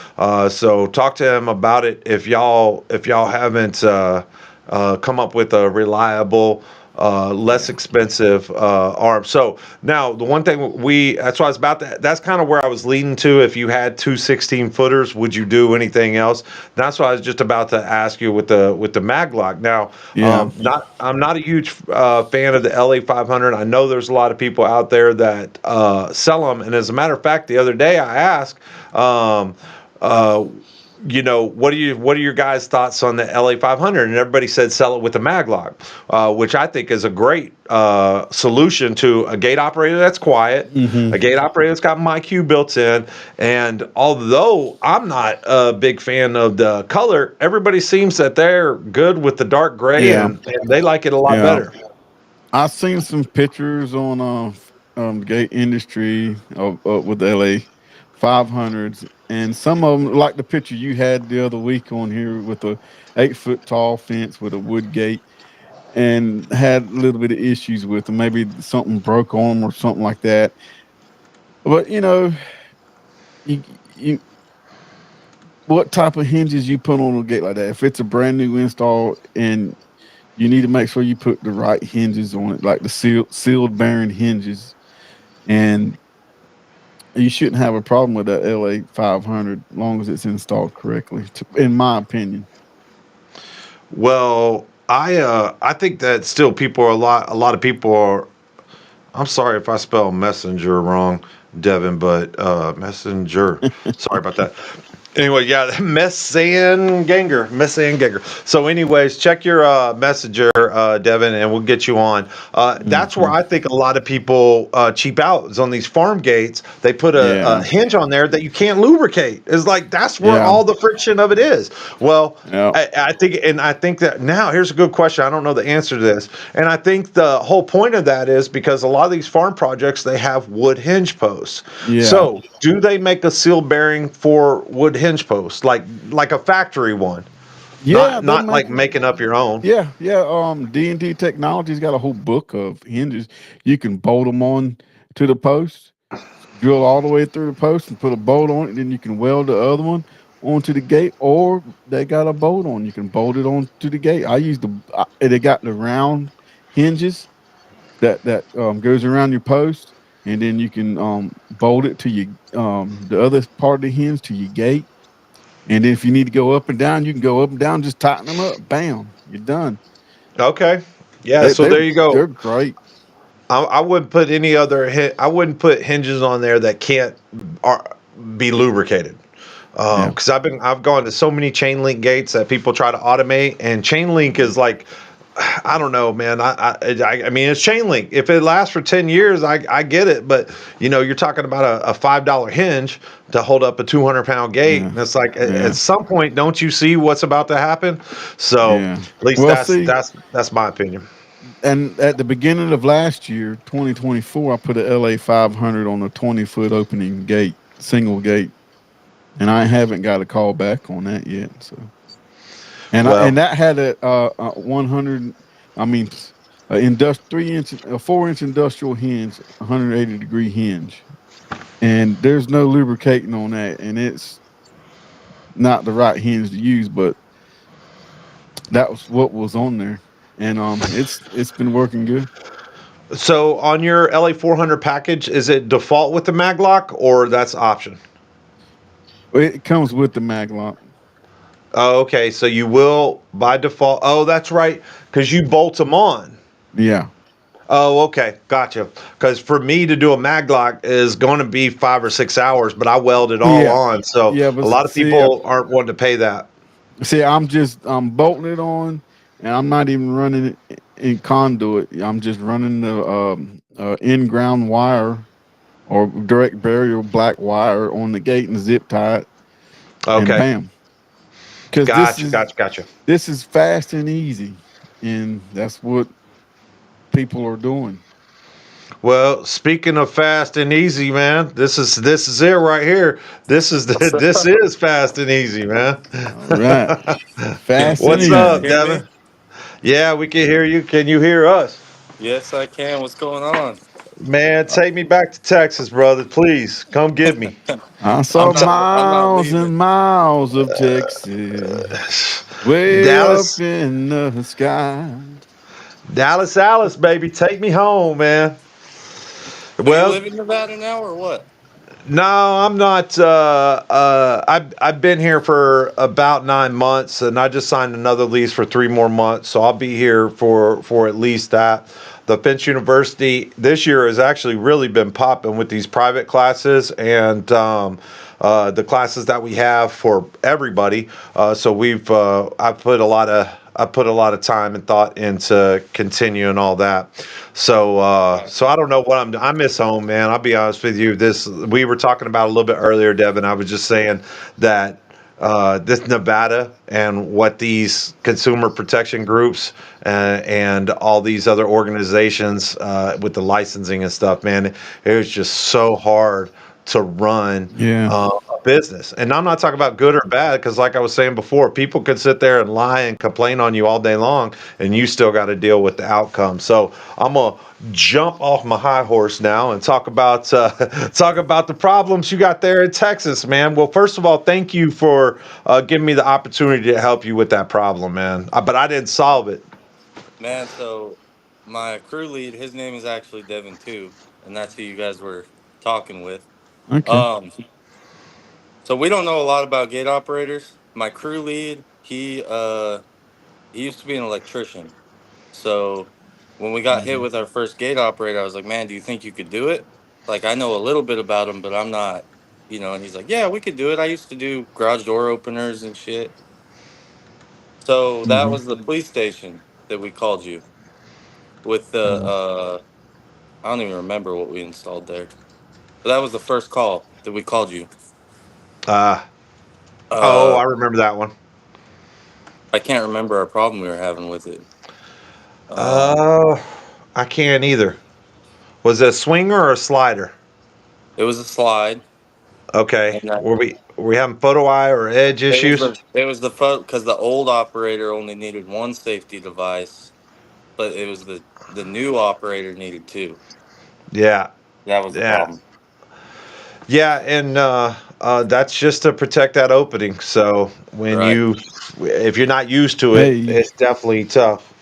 So talk to him about it if y'all haven't come up with a reliable, less yeah. expensive arm. So now the one thing that's why I was about that. That's kind of where I was leading to. If you had two 16-footers, would you do anything else? That's what I was just about to ask you with the Maglock. Now, Yeah. not I'm not a huge fan of the LA 500. I know there's a lot of people out there that sell them, and as a matter of fact, the other day I asked. Uh, what are your guys' thoughts on the LA 500? And everybody said sell it with a maglock, which I think is a great solution to a gate operator that's quiet, Hmm. a gate operator that's got MyQ built in. And although I'm not a big fan of the color, everybody seems that they're good with the dark gray, Yeah. and they like it a lot Yeah. better. I've seen some pictures on gate industry with the LA 500s, and some of them like the picture you had the other week on here with a 8 foot tall fence with a wood gate, and had a little bit of issues with them. Maybe something broke on them or something like that. But you, you what type of hinges you put on a gate like that? If it's a brand new install and you need to make sure you put the right hinges on it, like the sealed bearing hinges, and you shouldn't have a problem with that LA 500 as long as it's installed correctly, in my opinion. Well, I think that still people are a lot of people are. I'm sorry if I spell messenger wrong, Devin, but messenger. Sorry about that. Anyway, yeah, Messan Ganger. So, anyways, check your messenger, Devin, and we'll get you on. That's where Hmm. I think a lot of people cheap out is on these farm gates. They put a Yeah, hinge on there that you can't lubricate. It's like that's where yeah, all the friction of it is. Well, yeah, I think that now here's a good question. I don't know the answer to this, and I think the whole point of that is because a lot of these farm projects they have wood hinge posts. yeah, So, do they make a seal bearing for wood hinge posts, like a factory one, yeah. not They not make like making up your own? Yeah, yeah. D&D Technology's got a whole book of hinges. You can bolt them on to the post, drill all the way through the post, and put a bolt on it. Then you can weld the other one onto the gate, or they got a bolt on. You can bolt it onto the gate. They got the round hinges that goes around your post, and then you can bolt it to your the other part of the hinge to your gate. And then if you need to go up and down, you can go up and down. Just tighten them up. Bam, you're done. Okay, yeah. They So they there you go. they're great. I wouldn't put I wouldn't put hinges on there that can't are, be lubricated. Yeah. Because I've gone to so many chain link gates that people try to automate, and chain link is like, I don't know, man. I mean, it's chain link. If it lasts for 10 years, I get it. But you're talking about a $5 hinge to hold up a 200-pound gate, Yeah. and it's like at Yeah. some point, don't you see what's about to happen? So Yeah. at least Well, that's see, that's that's my opinion. and at the beginning of last year, 2024, I put a LA 500 on a 20-foot opening gate, single gate, and I haven't got a call back on that yet. So, and Well, that had a 100. I mean, a 3 inch, a 4 inch industrial hinge, 180-degree hinge, and there's no lubricating on that, and it's not the right hinge to use, but that was what was on there, and it's been working good. so on your LA 400 package, is it default with the maglock or that's option? It comes with the mag lock. Oh, okay. So you will by default. Oh, that's right, because you bolt them on. Yeah. Oh, okay, gotcha. Because for me to do a maglock is going to be 5 or 6 hours, but I weld it all Yeah. on. So Yeah, a but lot of people aren't wanting to pay that. I'm bolting it on, and I'm not even running it in conduit. I'm just running the in ground wire or direct burial black wire on the gate and zip tie it, and Okay, bam. Because gotcha, gotcha, gotcha. this is fast and easy, and that's what people are doing. Well, speaking of fast and easy, man, this is it right here. This is fast and easy, man. All right, fast and What's Can you guys up, easy. hear me? Devin? Yeah, we can hear you. Can you hear us? Yes, I can. What's going on? Man, take me back to Texas, brother. Please come get me. I I'm saw t- I'm not miles leaving. and miles of Texas, way up Dallas, in the sky. Dallas, Alice, baby, take me home, man. So you Well, live in Nevada now, or what? no, I'm not. I've been here for about 9 months, and I just signed another lease for 3 more months, so I'll be here for at least that. The Finch University this year has actually really been popping with these private classes and the classes that we have for everybody. So I put a lot of time and thought into continuing all that. So I don't know what I miss home, man. I'll be honest with you. This we were talking about a little bit earlier, Devin. I was just saying that this Nevada and what these consumer protection groups and all these other organizations with the licensing and stuff, man, it was just so hard to run Yeah. a business. And I'm not talking about good or bad, because, like I was saying before, people could sit there and lie and complain on you all day long, and you still got to deal with the outcome. So I'm gonna jump off my high horse now and talk about talk about the problems you got there in Texas, man. Well, first of all, thank you for giving me the opportunity to help you with that problem, man. But I didn't solve it. Man, so my crew lead, his name is actually Devin too, and that's who you guys were talking with. Okay. Um, so we don't know a lot about gate operators. My crew lead, he used to be an electrician. So when we got hit Hmm. with our first gate operator, I was like, "Man, do you think you could do it?" Like I know a little bit about him, but I'm not, And he's like, "Yeah, we could do it. I used to do garage door openers and shit." So that Hmm. was the police station that we called you with the. Oh. I don't even remember what we installed there, but that was the first call that we called you. Uh, oh, Uh, I remember that one. I can't remember our problem we were having with it. Um, Uh, I can't either. Was it a swinger or a slider? it was a slide, Okay. and that Were we having photo eye or edge issues? it was the phone because the old operator only needed one safety device, but it was the new operator needed two. Yeah. That was the Yeah. problem. Yeah, and that's just to protect that opening. So Right. if you're not used to it, Hey. it's definitely tough.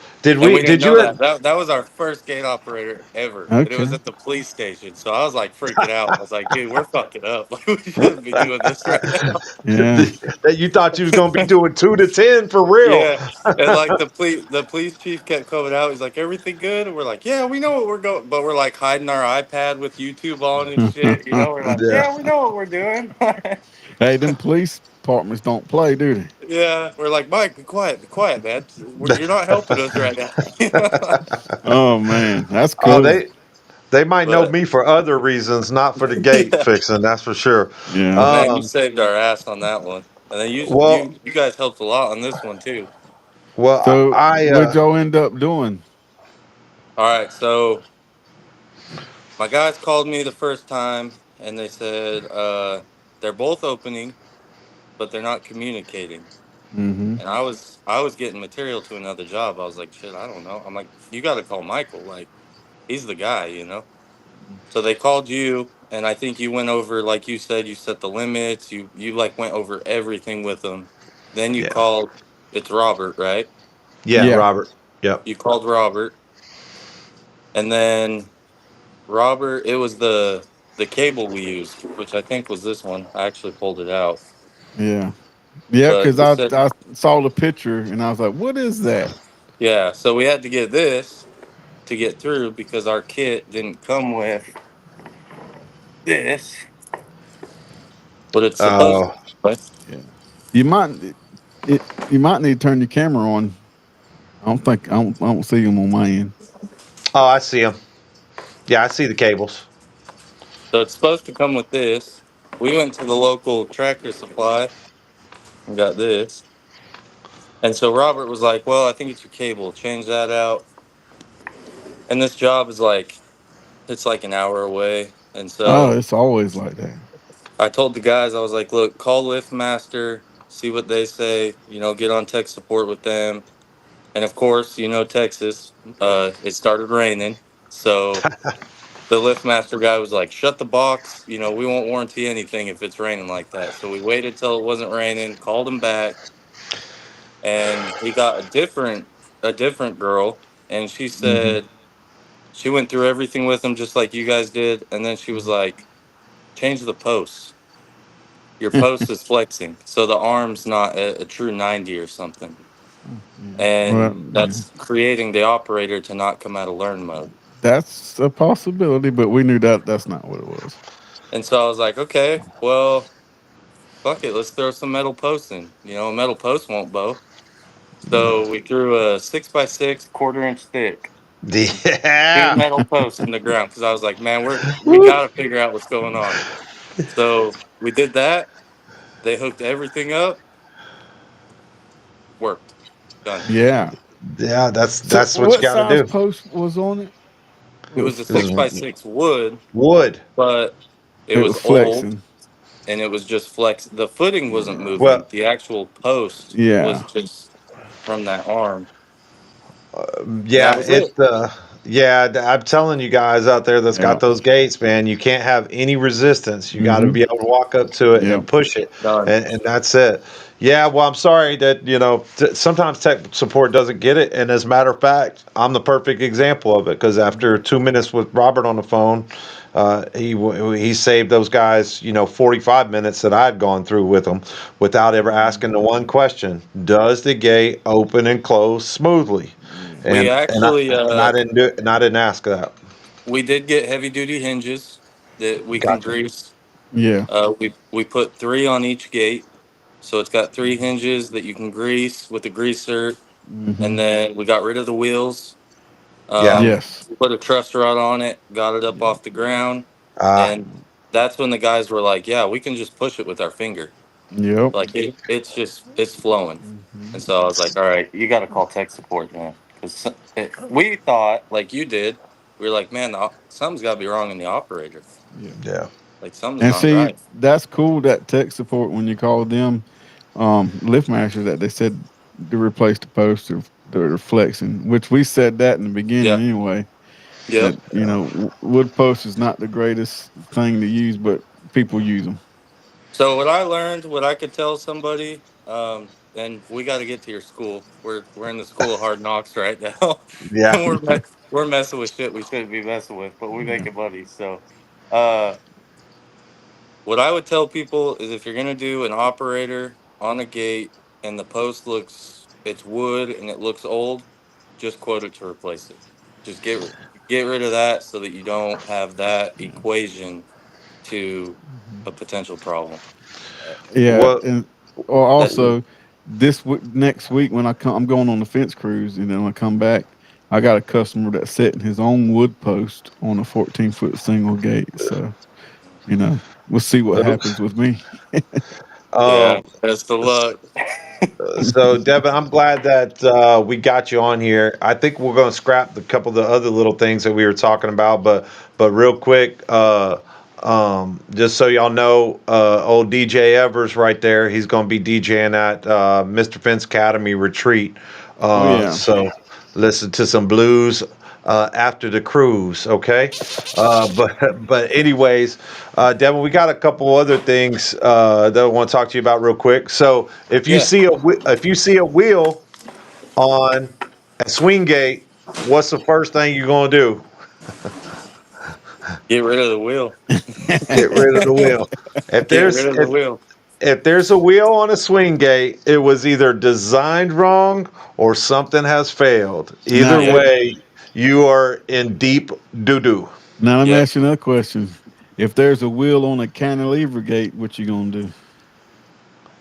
And we didn't Did know you? that. That was our first gate operator ever, but it was Okay. at the police station. So I was like freaking out. I was like, dude, we're fucking up. Like we shouldn't be doing this right now. Yeah. That you thought you was gonna be doing 2 to 10 for real? Yeah. And like the police chief kept coming out. He's like, everything good? And we're like, yeah, we know what we're going, but we're like hiding our iPad with YouTube on and shit. We're like, Yeah. yeah, we know what we're doing. Hey, them police departments don't play, do they? Yeah. We're like, Mike, be quiet, man. You're not helping us right now. Oh man, that's Oh, cool. they might know But me for other reasons, not for the gate yeah. fixing. That's for sure. Yeah. Man, you Um, saved our ass on that one. And then you well, you you guys helped a lot on this one too. well, So what'd y'all end up doing? All right, so my guys called me the first time and they said they're both opening, but they're not communicating. Mm-hmm. And I was getting material to another job. I was like, shit, I don't know. I'm like, you got to call Michael. Like, he's the guy. So they called you, and I think you went over, like you said, you set the limits. You like went over everything with them. Then you yeah, called. It's Robert, right? yeah, Yeah. Robert. Yep. You called Robert, and then Robert. It was the cable we used, which I think was this one. I actually pulled it out. Yeah. Yeah, But because he said, I saw the picture and I was like, what is that? yeah. So we had to get this to get through because our kit didn't come with this, but it's supposed Oh, to. But Yeah. You might you might need to turn your camera on. I don't see them on my end. oh, I see them. Yeah, I see the cables. so it's supposed to come with this. We went to the local Tractor Supply and got this. And so Robert was like, "Well, I think it's your cable. Change that out." And this job is like it's like an hour away. And Oh, so it's always like that. I told the guys, I was like, "Look, call LiftMaster, see what they say. You know, get on tech support with them." And of course, you know, Texas, it started raining. So the LiftMaster guy was like, "Shut the box. You know, we won't warranty anything if it's raining like that." So we waited till it wasn't raining, called him back, and he got a different girl, and she Hmm. said she went through everything with him just like you guys did, and then she was like, "Change the posts. Your post is flexing, so the arm's not a true 90 or something." Yeah. Well, And yeah. that's creating the operator to not come out of learn mode. That's a possibility, but we knew that that's not what it was. And so I was like, okay, well, fuck it, let's throw some metal posts in. You know, a metal post won't bow. Yeah. So we threw a 6x6, quarter-inch thick, two Yeah. metal posts in the ground because I was like, man, we Woo. got to figure out what's going on. So we did that. They hooked everything up. Worked. Done. Yeah. Yeah, that's So that's what you what got to size do. post was on it? It was a This six is by six wood, wood. but it It was was old flexing. and it was just flex. The footing wasn't moving. Well, The actual post was Yeah. just from that arm, and that yeah, was it. I'm telling you guys out there that's got Yeah. those gates, man, you can't have any resistance. You got to Hmm. be able to walk up to it Yeah. and push it, Done. and that's it. Yeah, well, I'm sorry that sometimes tech support doesn't get it, and as a matter of fact, I'm the perfect example of it because after 2 minutes with Robert on the phone, he saved those guys 45 minutes that I had gone through with them without ever asking the one question: does the gate open and close smoothly? Yeah. We And I actually and I didn't do it, and I didn't ask that. we did get heavy duty hinges that we can Gotcha. grease. Yeah. We put three on each gate, so it's got three hinges that you can grease with a greaser, Hmm. and then we got rid of the wheels. Yeah. Yes. Put a truss rod on it, got it up Yeah. off the ground, Uh, and that's when the guys were like, "Yeah, we can just push it with our finger. Yep. Like it's flowing." Hmm. And so I was like, "All right, you got to call tech support, man," because we thought like you did. We were like, "Man, something's got to be wrong in the operator. Yeah. yeah. Like something's And not see, right." that's cool that tech support when you call them lift masters that they said to replace the post or they're flexing, which we said that in the beginning Yeah. anyway. Yep. That wood post is not the greatest thing to use, but people use them. So what I learned, what I could tell somebody, and we got to get to your school. We're in the school of hard knocks right now, Yeah. and we're messing with shit we shouldn't be messing with, but we Yeah. making money. So, uh, what I would tell people is if you're gonna do an operator on a gate and the post looks it's wood and it looks old, just quote it to replace it. Just get rid of that so that you don't have that equation to Mhm. a potential problem. Yeah, What? and or That also next week when I come, I'm going on the fence cruise, and then when I come back, I got a customer that's setting his own wood post on a 14-foot single gate. So we'll see what happens with me. Yeah, Um. best of luck. So, Devin, I'm glad that we got you on here. I think we're going to scrap the couple of the other little things that we were talking about, but real quick, just so y'all know, old DJ Evers right there, he's going to be DJing at Mr. Fence Academy retreat. Oh yeah, So listen to some blues after the cruise, okay? But anyways, Devin, we got a couple other things that I want to talk to you about real quick. So Yeah, if you see a wheel on a swing gate, what's the first thing you're gonna do? get rid of the wheel. Get rid of the wheel. If Get there's rid of the wheel. if there's a wheel on a swing gate, it was either designed wrong or something has failed. Now, Either Yep. way, you are in deep doo doo. now let me Yep. ask you another question. If there's a wheel on a cantilever gate, what you gonna do?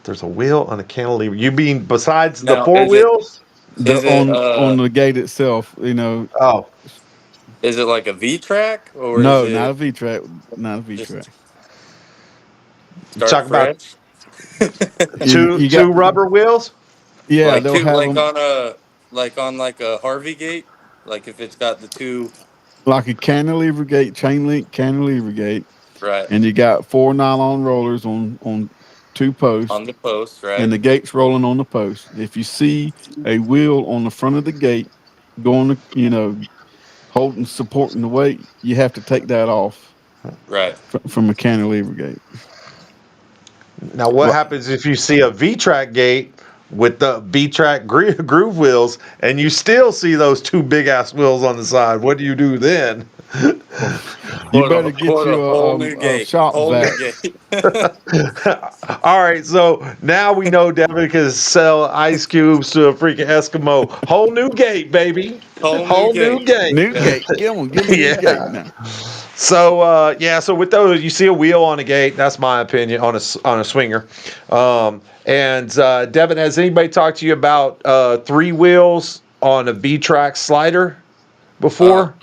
There's a wheel on a cantilever. You mean besides the Now, four wheels? The is it on the gate itself, you know. Oh, is it like a V track or is No, not a it V track, not a V track. just start talk about fresh? You got, two rubber wheels. yeah, Like they'll two, have them like on like a Harvey gate, like if it's got the two, like a cantilever gate, chain link cantilever gate, right, and you got four nylon rollers on two posts, on the post, and right, the gate's rolling on the post. If you see a wheel on the front of the gate going, holding, supporting the weight, you have to take that off right. from a cantilever gate. Now, what Well, happens if you see a V-track gate with the V-track groove wheels, and you still see those two big ass wheels on the side? What do you do then? well, you better get Put you a whole new a gate, shop whole new vac. gate, All right, so now we know Devin can sell ice cubes to a freaking Eskimo. Whole new gate, baby. whole new Whole new gate. gate. New Yeah. gate. Give me a new gate Yeah. now. So so with those, you see a wheel on a gate. That's my opinion on a swinger. And Devin, has anybody talked to you about three wheels on a V-track slider Uh, before?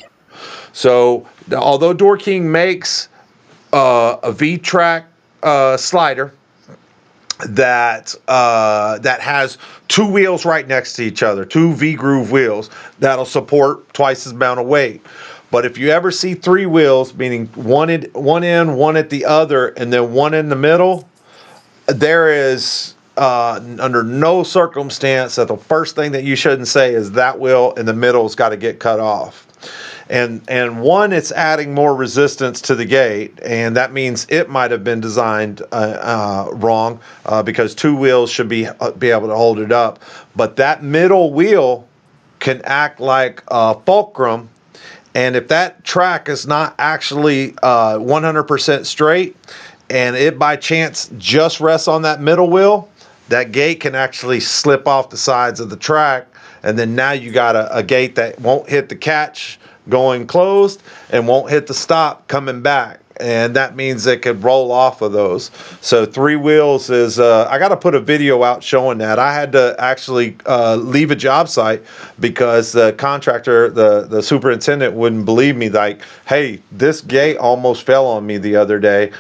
So although Door King makes a V-track slider that has two wheels right next to each other, two V groove wheels that'll support twice as amount of weight. But if you ever see three wheels, meaning one in, one at the other, and then one in the middle, there is under no circumstance that the first thing that you shouldn't say is that wheel in the middle's got to get cut off. And one, it's adding more resistance to the gate, and that means it might have been designed wrong because two wheels should be able to hold it up. But that middle wheel can act like fulcrum, and if that track is not actually 100% straight, and it by chance just rests on that middle wheel, that gate can actually slip off the sides of the track, and then now you got a gate that won't hit the catch going closed and won't hit the stop coming back, and that means it could roll off of those. So three wheels is I got to put a video out showing that. I had to actually leave a job site because the contractor, the superintendent, wouldn't believe me. Like, hey, this gate almost fell on me the other day.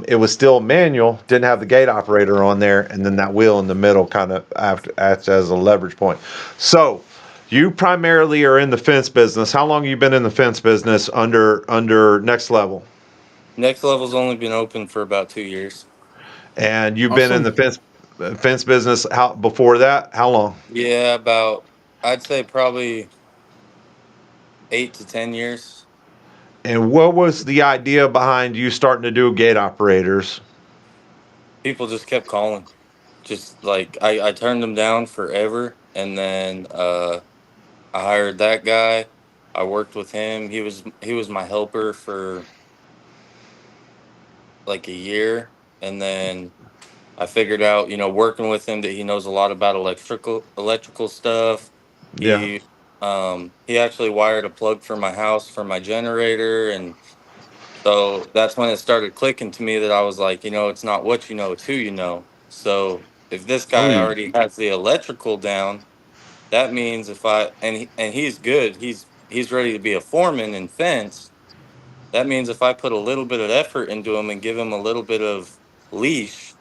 It was still manual, didn't have the gate operator on there, and then that wheel in the middle kind of acts as a leverage point. So you primarily are in the fence business. How long have you been in the fence business under Next Level? Next level's only been open for about 2 years. And you've been in Awesome. the fence business how before that? How long? Yeah, about I'd say probably 8 to 10 years. And what was the idea behind you starting to do gate operators? People just kept calling. Just like I turned them down forever, and then I hired that guy. I worked with him. He was my helper for like a year, and then I figured out, working with him, that he knows a lot about electrical stuff. Yeah. He actually wired a plug for my house for my generator, and so that's when it started clicking to me that I was like, it's not what you know, it's who you know. So if this Oh guy yeah. already has the electrical down, that means if I and he's good, he's ready to be a foreman in fence. That means if I put a little bit of effort into him and give him a little bit of leash,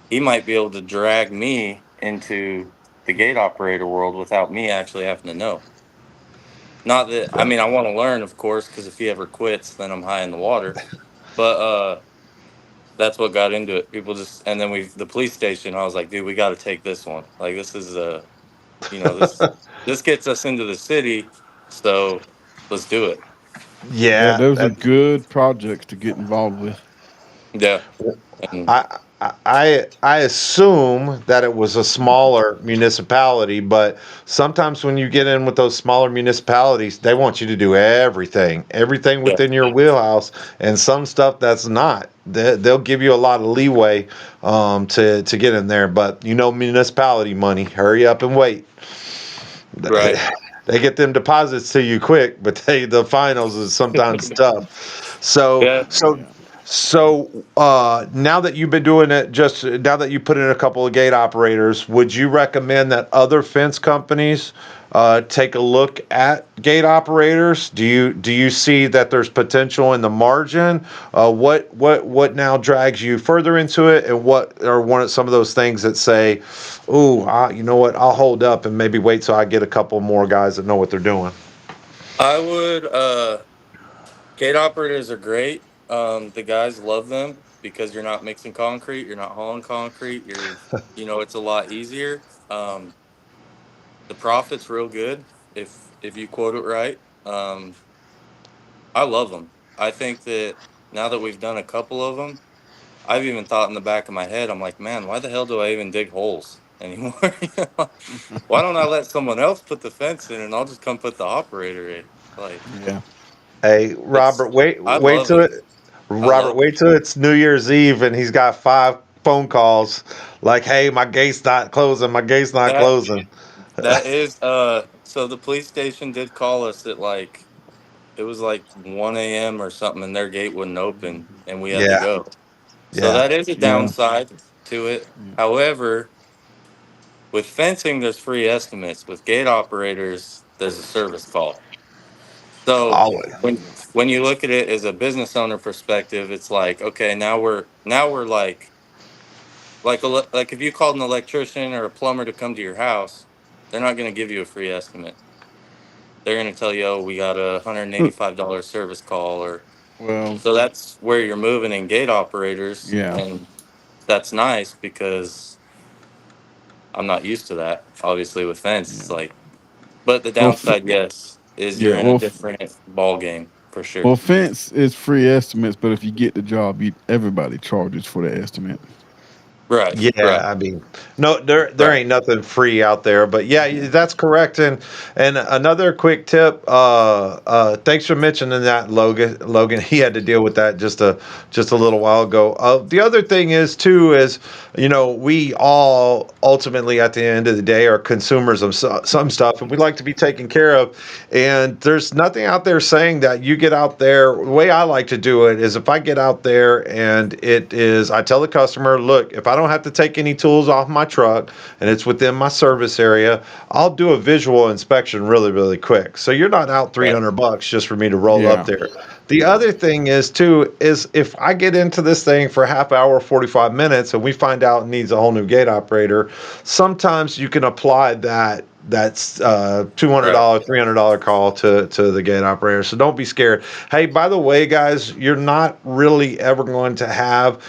he might be able to drag me into the gate operator world without me actually having to know. Not that I mean I want to learn, of course, because if he ever quits, then I'm high in the water. But that's what got into it. People just and then the police station. I was like, dude, we got to take this one. Like this is this gets us into the city, so let's do it. Yeah, Yeah. those are good projects to get involved with. Yeah, and I I assume that it was a smaller municipality, but sometimes when you get in with those smaller municipalities, they want you to do everything Yeah. within your wheelhouse, and some stuff that's not. They'll give you a lot of leeway to get in there, but municipality money. Hurry up and wait. Right. They get them deposits to you quick, but the finals is sometimes tough. So Yeah. so Yeah. so now that you've been doing it, just now that you put in a couple of gate operators, would you recommend that other fence companies take a look at gate operators? Do you see that there's potential in the margin? What now drags you further into it, and what are some of those things that say, "Ooh, you know what? I'll hold up and maybe wait till I get a couple more guys that know what they're doing." I would gate operators are great. The guys love them because you're not mixing concrete, you're not hauling concrete, it's a lot easier. The profit's real good if you quote it right. I love them. I think that now that we've done a couple of them, I've even thought in the back of my head, I'm like, man, why the hell do I even dig holes anymore? Why don't I let someone else put the fence in and I'll just come put the operator in? Like, Yeah. Hey, it's, Robert, wait, I wait love till it. it. I Robert, love it. wait till it's New Year's Eve and he's got 5 phone calls like, "Hey, my gate's not closing. My gate's not That closing." that is so the police station did call us at like it was like 1 a.m. or something and their gate wouldn't open and we had to Yeah, go. So yeah, that is a Yeah. downside to it. Yeah. However, with fencing there's free estimates. With gate operators, there's a service call. So always. when you look at it as a business owner perspective, it's like, okay, now we're like if you called an electrician or a plumber to come to your house, they're not going to give you a free estimate. They're going to tell you, oh, we got a $185 service call, or Well, so that's where you're moving in gate operators, yeah. and that's nice because I'm not used to that. Obviously, with fence, Yeah. it's like, but the Well, downside, yes, is you're yeah. in a different ball game for sure. Well, fence is free estimates, but if you get the job, everybody charges for the estimate. Right, Yeah, right, I mean, no, there right. ain't nothing free out there, but yeah, Yeah. that's correct. And another quick tip. Thanks for mentioning that, Logan. Logan, he had to deal with that just a little while ago. The other thing is too is we all ultimately at the end of the day are consumers of some stuff, and we like to be taken care of. And there's nothing out there saying that you get out there. The way I like to do it is if I get out there and I tell the customer, look, if I don't have to take any tools off my truck and it's within my service area, I'll do a visual inspection really, really quick. So you're not out Right. $300 just for me to roll up Yeah. there. The other thing is too is if I get into this thing for a half hour, 45 minutes, and we find out it needs a whole new gate operator, sometimes you can apply that's Right. $200, $300 call to the gate operator. So don't be scared. Hey, by the way, guys, you're not really ever going to have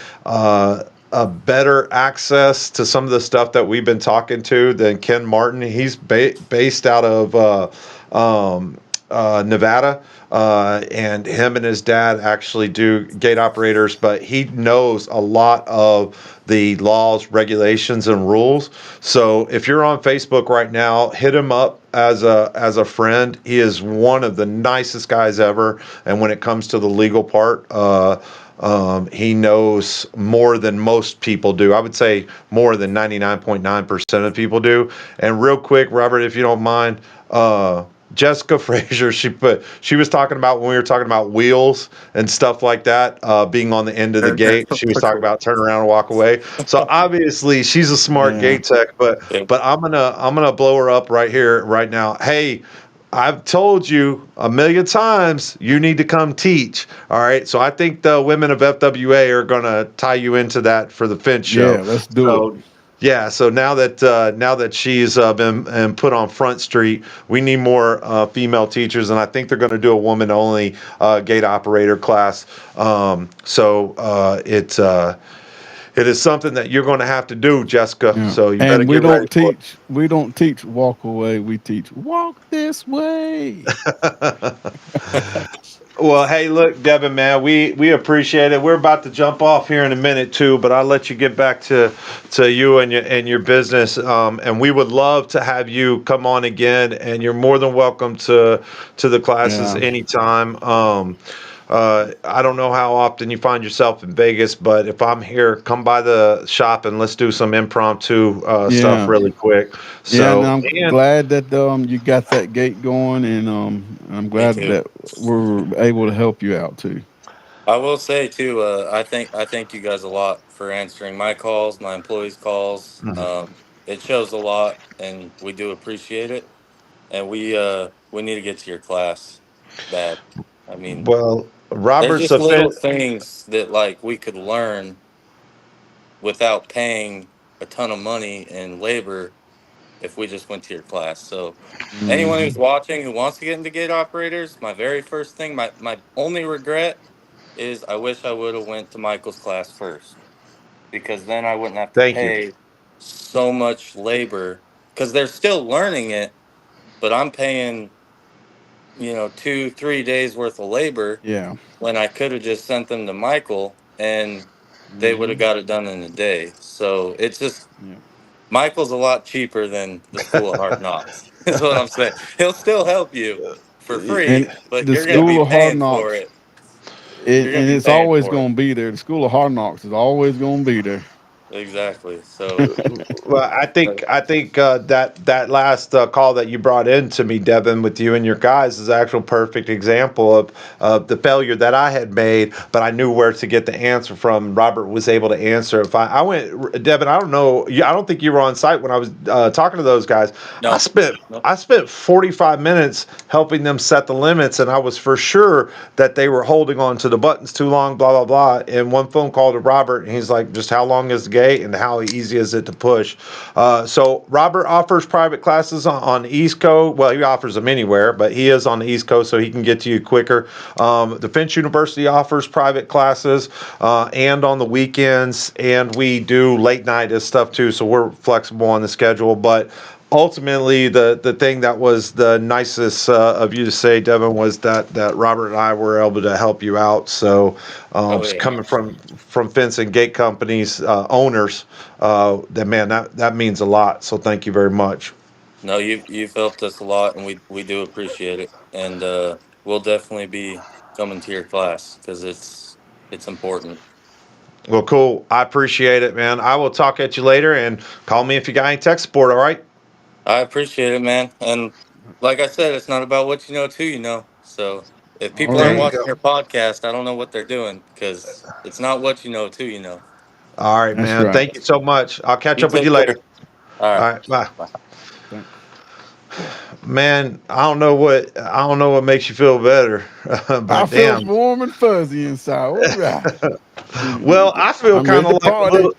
a better access to some of the stuff that we've been talking to than Ken Martin. He's based out of Nevada, and him and his dad actually do gate operators, but he knows a lot of the laws, regulations, and rules. So if you're on Facebook right now, hit him up as a friend. He is one of the nicest guys ever, and when it comes to the legal part, he knows more than most people do. I would say more than 99.9% of people do. And real quick, Robert, if you don't mind, Jessica Frazier, she was talking about when we were talking about wheels and stuff like that, being on the end of the gate. She was talking about turn around and walk away. So obviously she's a smart Yeah. gate tech, but Yeah. I'm gonna blow her up right here, right now. Hey, I've told you a million times you need to come teach. All right. So I think the women of FWA are going to tie you into that for the Finch show. Yeah. Let's do it. So yeah. So now that she's been and put on Front Street, we need more female teachers, and I think they're going to do a woman only gate operator class. So It is something that you're going to have to do, Jessica. Yeah. So you better And get ready for we don't teach walk away. We teach walk this way. it. Well, hey, look, Devin, man, we appreciate it. We're about to jump off here in a minute too, but I'll let you get back to you and your business. And we would love to have you come on again, and you're more than welcome to the classes Yeah. anytime. I don't know how often you find yourself in Vegas, but if I'm here, come by the shop and let's do some impromptu stuff Yeah. really quick. Yeah, and So, I'm and glad that you got that gate going, and I'm Me glad too. that we're able to help you out too. I will say too. I thank you guys a lot for answering my calls, my employees' calls. Mhm. It shows a lot, and we do appreciate it. And we need to get to your class bad. I mean, Well, there's Robert's just little offense. things that like we could learn without paying a ton of money and labor if we just went to your class. So anyone Hmm. who's watching who wants to get into gate operators, my very first thing, my only regret is I wish I would have went to Michael's class first, because then I wouldn't have to Thank you. pay so much labor, because they're still learning it, but I'm paying, 2 3 days worth of labor Yeah. when I could have just sent them to Michael and they would have Hmm. got it done in a day. So it's just Yeah. Michael's a lot cheaper than the School of Hard Knocks. Is what I'm saying. He'll still help you for And free, but the you're going to be School of Hard paying for Knocks, it. You're going and to be it's paying always for it. going to be there. The School of Hard Knocks is always going to be there. Exactly. So Well, I think that last call that you brought in to me, Devin, with you and your guys, is actual perfect example of the failure that I had made, but I knew where to get the answer from. Robert was able to answer. If I went, Devin, I don't know, I don't think you were on site when I was talking to those guys. I no, spent no, I spent 45 minutes helping them set the limits, and I was for sure that they were holding on to the buttons too long, blah blah blah. And one phone call to Robert, and he's like, "Just how long is the gate, and how easy is it to push?" So Robert offers private classes on the East Coast. Well, he offers them anywhere, but he is on the East Coast, so he can get to you quicker. Defense University offers private classes and on the weekends, and we do late night stuff too. So we're flexible on the schedule, but ultimately the thing that was the nicest of you to say, Devin, was that Robert and I were able to help you out. So oh yeah. coming from fence and gate companies owners, that man, that means a lot. So thank you very much. No, you've helped us a lot, and we do appreciate it. And we'll definitely be coming to your class because it's important. Well, cool. I appreciate it, man. I will talk at you later, and call me if you got any tech support. All right. I appreciate it, man. And like I said, it's not about what you know, it's who you know. So if All people There aren't you right. watching go. your podcast, I don't know what they're doing, because it's not what you know, it's who you know. All right, That's man. right. Thank you so much. I'll catch You up with you take later. care. All All right. right. Bye. Bye. Thanks. Man, I don't know what makes you feel better, I but feel damn. warm and fuzzy inside. All right. Well, I feel I'm ready kind to of like a party. little.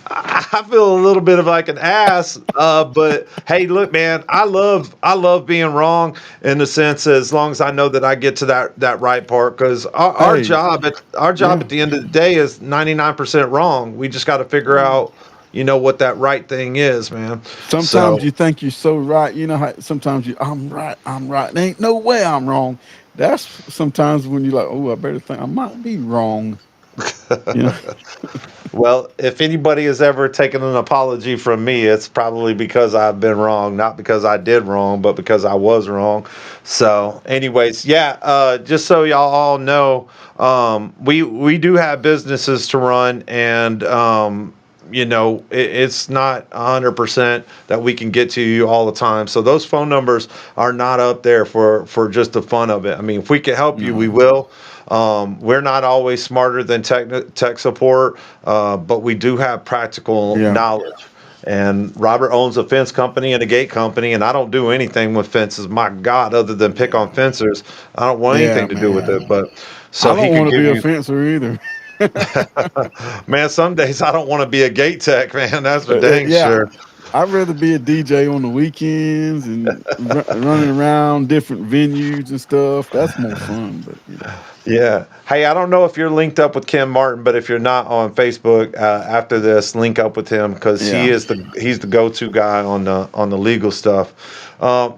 I feel a little bit of like an ass, but hey, look, man, I love being wrong in the sense as long as I know that I get to that right part, because our Hey, job yeah. at the end of the day is 99% wrong. We just got to figure Yeah. out, what that right thing is, man. Sometimes So you think you're so right. You know how sometimes I'm right. I'm right. There ain't no way I'm wrong. That's sometimes when you're like, oh, I better think I might be wrong. You know. well, if anybody has ever taken an apology from me, it's probably because I've been wrong, not because I did wrong, but because I was wrong. So, anyways, yeah, just so y'all all know, we do have businesses to run, and it's not 100% that we can get to you all the time. So those phone numbers are not up there for just the fun of it. I mean, if we can help you, we No. will. We're not always smarter than tech support, but we do have practical Yeah. knowledge. And Robert owns a fence company and a gate company, and I don't do anything with fences. My God, other than pick on Yeah. fencers, I don't want Yeah, anything to do with it. man. But I so he don't could want to give be a you, fencer either. man. Some days I don't want to be a gate tech, man. That's for dang Yeah. sure. I'd rather be a DJ on the weekends and running around different venues and stuff. That's more fun, but you know. Yeah. Hey, I don't know if you're linked up with Ken Martin, but if you're not on Facebook, after this, link up with him because Yeah. he's the go-to guy on the legal stuff.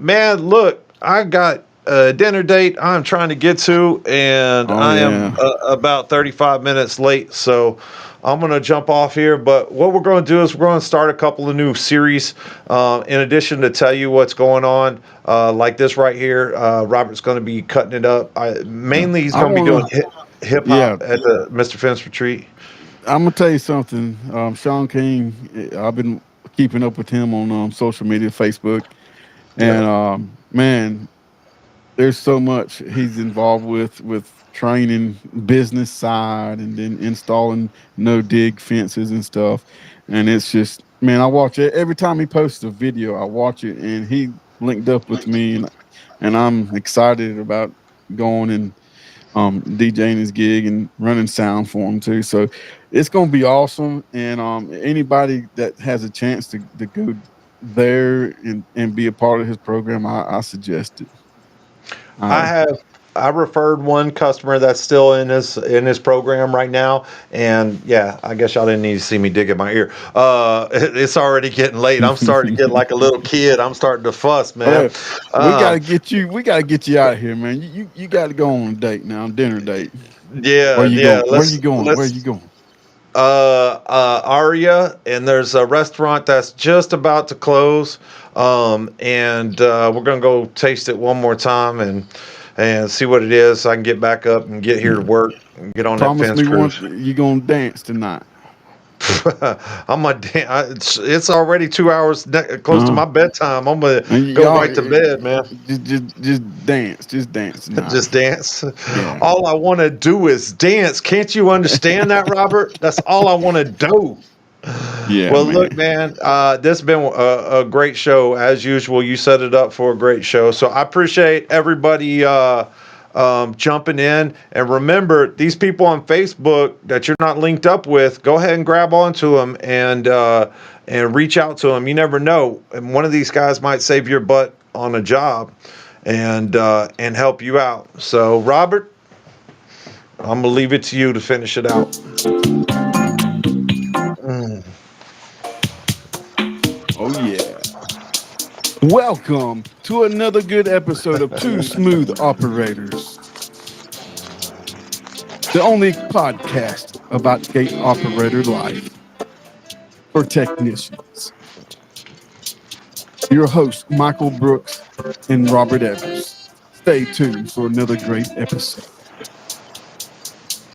Man, look, I got a dinner date I'm trying to get to, and Oh I yeah. am about 35 minutes late, so I'm gonna jump off here. But what we're going to do is we're going to start a couple of new series. In addition to tell you what's going on, like this right here, Robert's going to be cutting it up. Mainly, he's I going to be doing wanna hip yeah, hop at the Mr. Fence retreat. I'm gonna tell you something. Sean King, I've been keeping up with him on social media, Facebook, Yeah. and man, there's so much he's involved with training business side and then installing no dig fences and stuff. And it's just, man, I watch it every time he posts a video. I watch it, and he linked up with me, and I'm excited about going and DJing his gig and running sound for him too. So it's gonna be awesome. And anybody that has a chance to go there and be a part of his program, I suggest it. I referred one customer that's still in his program right now, and yeah, I guess y'all didn't need to see me dig in my ear. It's already getting late. I'm starting to get like a little kid. I'm starting to fuss, man. We gotta Um, get you. We gotta get you out of here, man. You got to go on a date now, dinner date. yeah, Where you yeah. going? Where you going? Where you Let's going? Aria, and there's a restaurant that's just about to close. And we're gonna go taste it one more time and see what it is. So I can get back up and get here to work and get on that Promise fence me one. cruise. You gonna dance tonight? I'm a it's already 2 hours close to Uh, my bedtime. I'm gonna and go y'all right to bed, man. just dance. Just dance tonight. Just dance. Yeah. All I want to do is dance. Can't you understand that, Robert? That's all I want to do. Yeah, Well, look, man. man, this has been a great show as usual. You set it up for a great show, so I appreciate everybody jumping in. And remember, these people on Facebook that you're not linked up with, go ahead and grab onto them and reach out to them. You never know, and one of these guys might save your butt on a job and help you out. So, Robert, I'm gonna leave it to you to finish it out. Mm. Oh yeah. Welcome to another good episode of Two Smooth Operators, the only podcast about gate operator life for technicians. Your hosts, Michael Brooks and Robert Evers. Stay tuned for another great episode.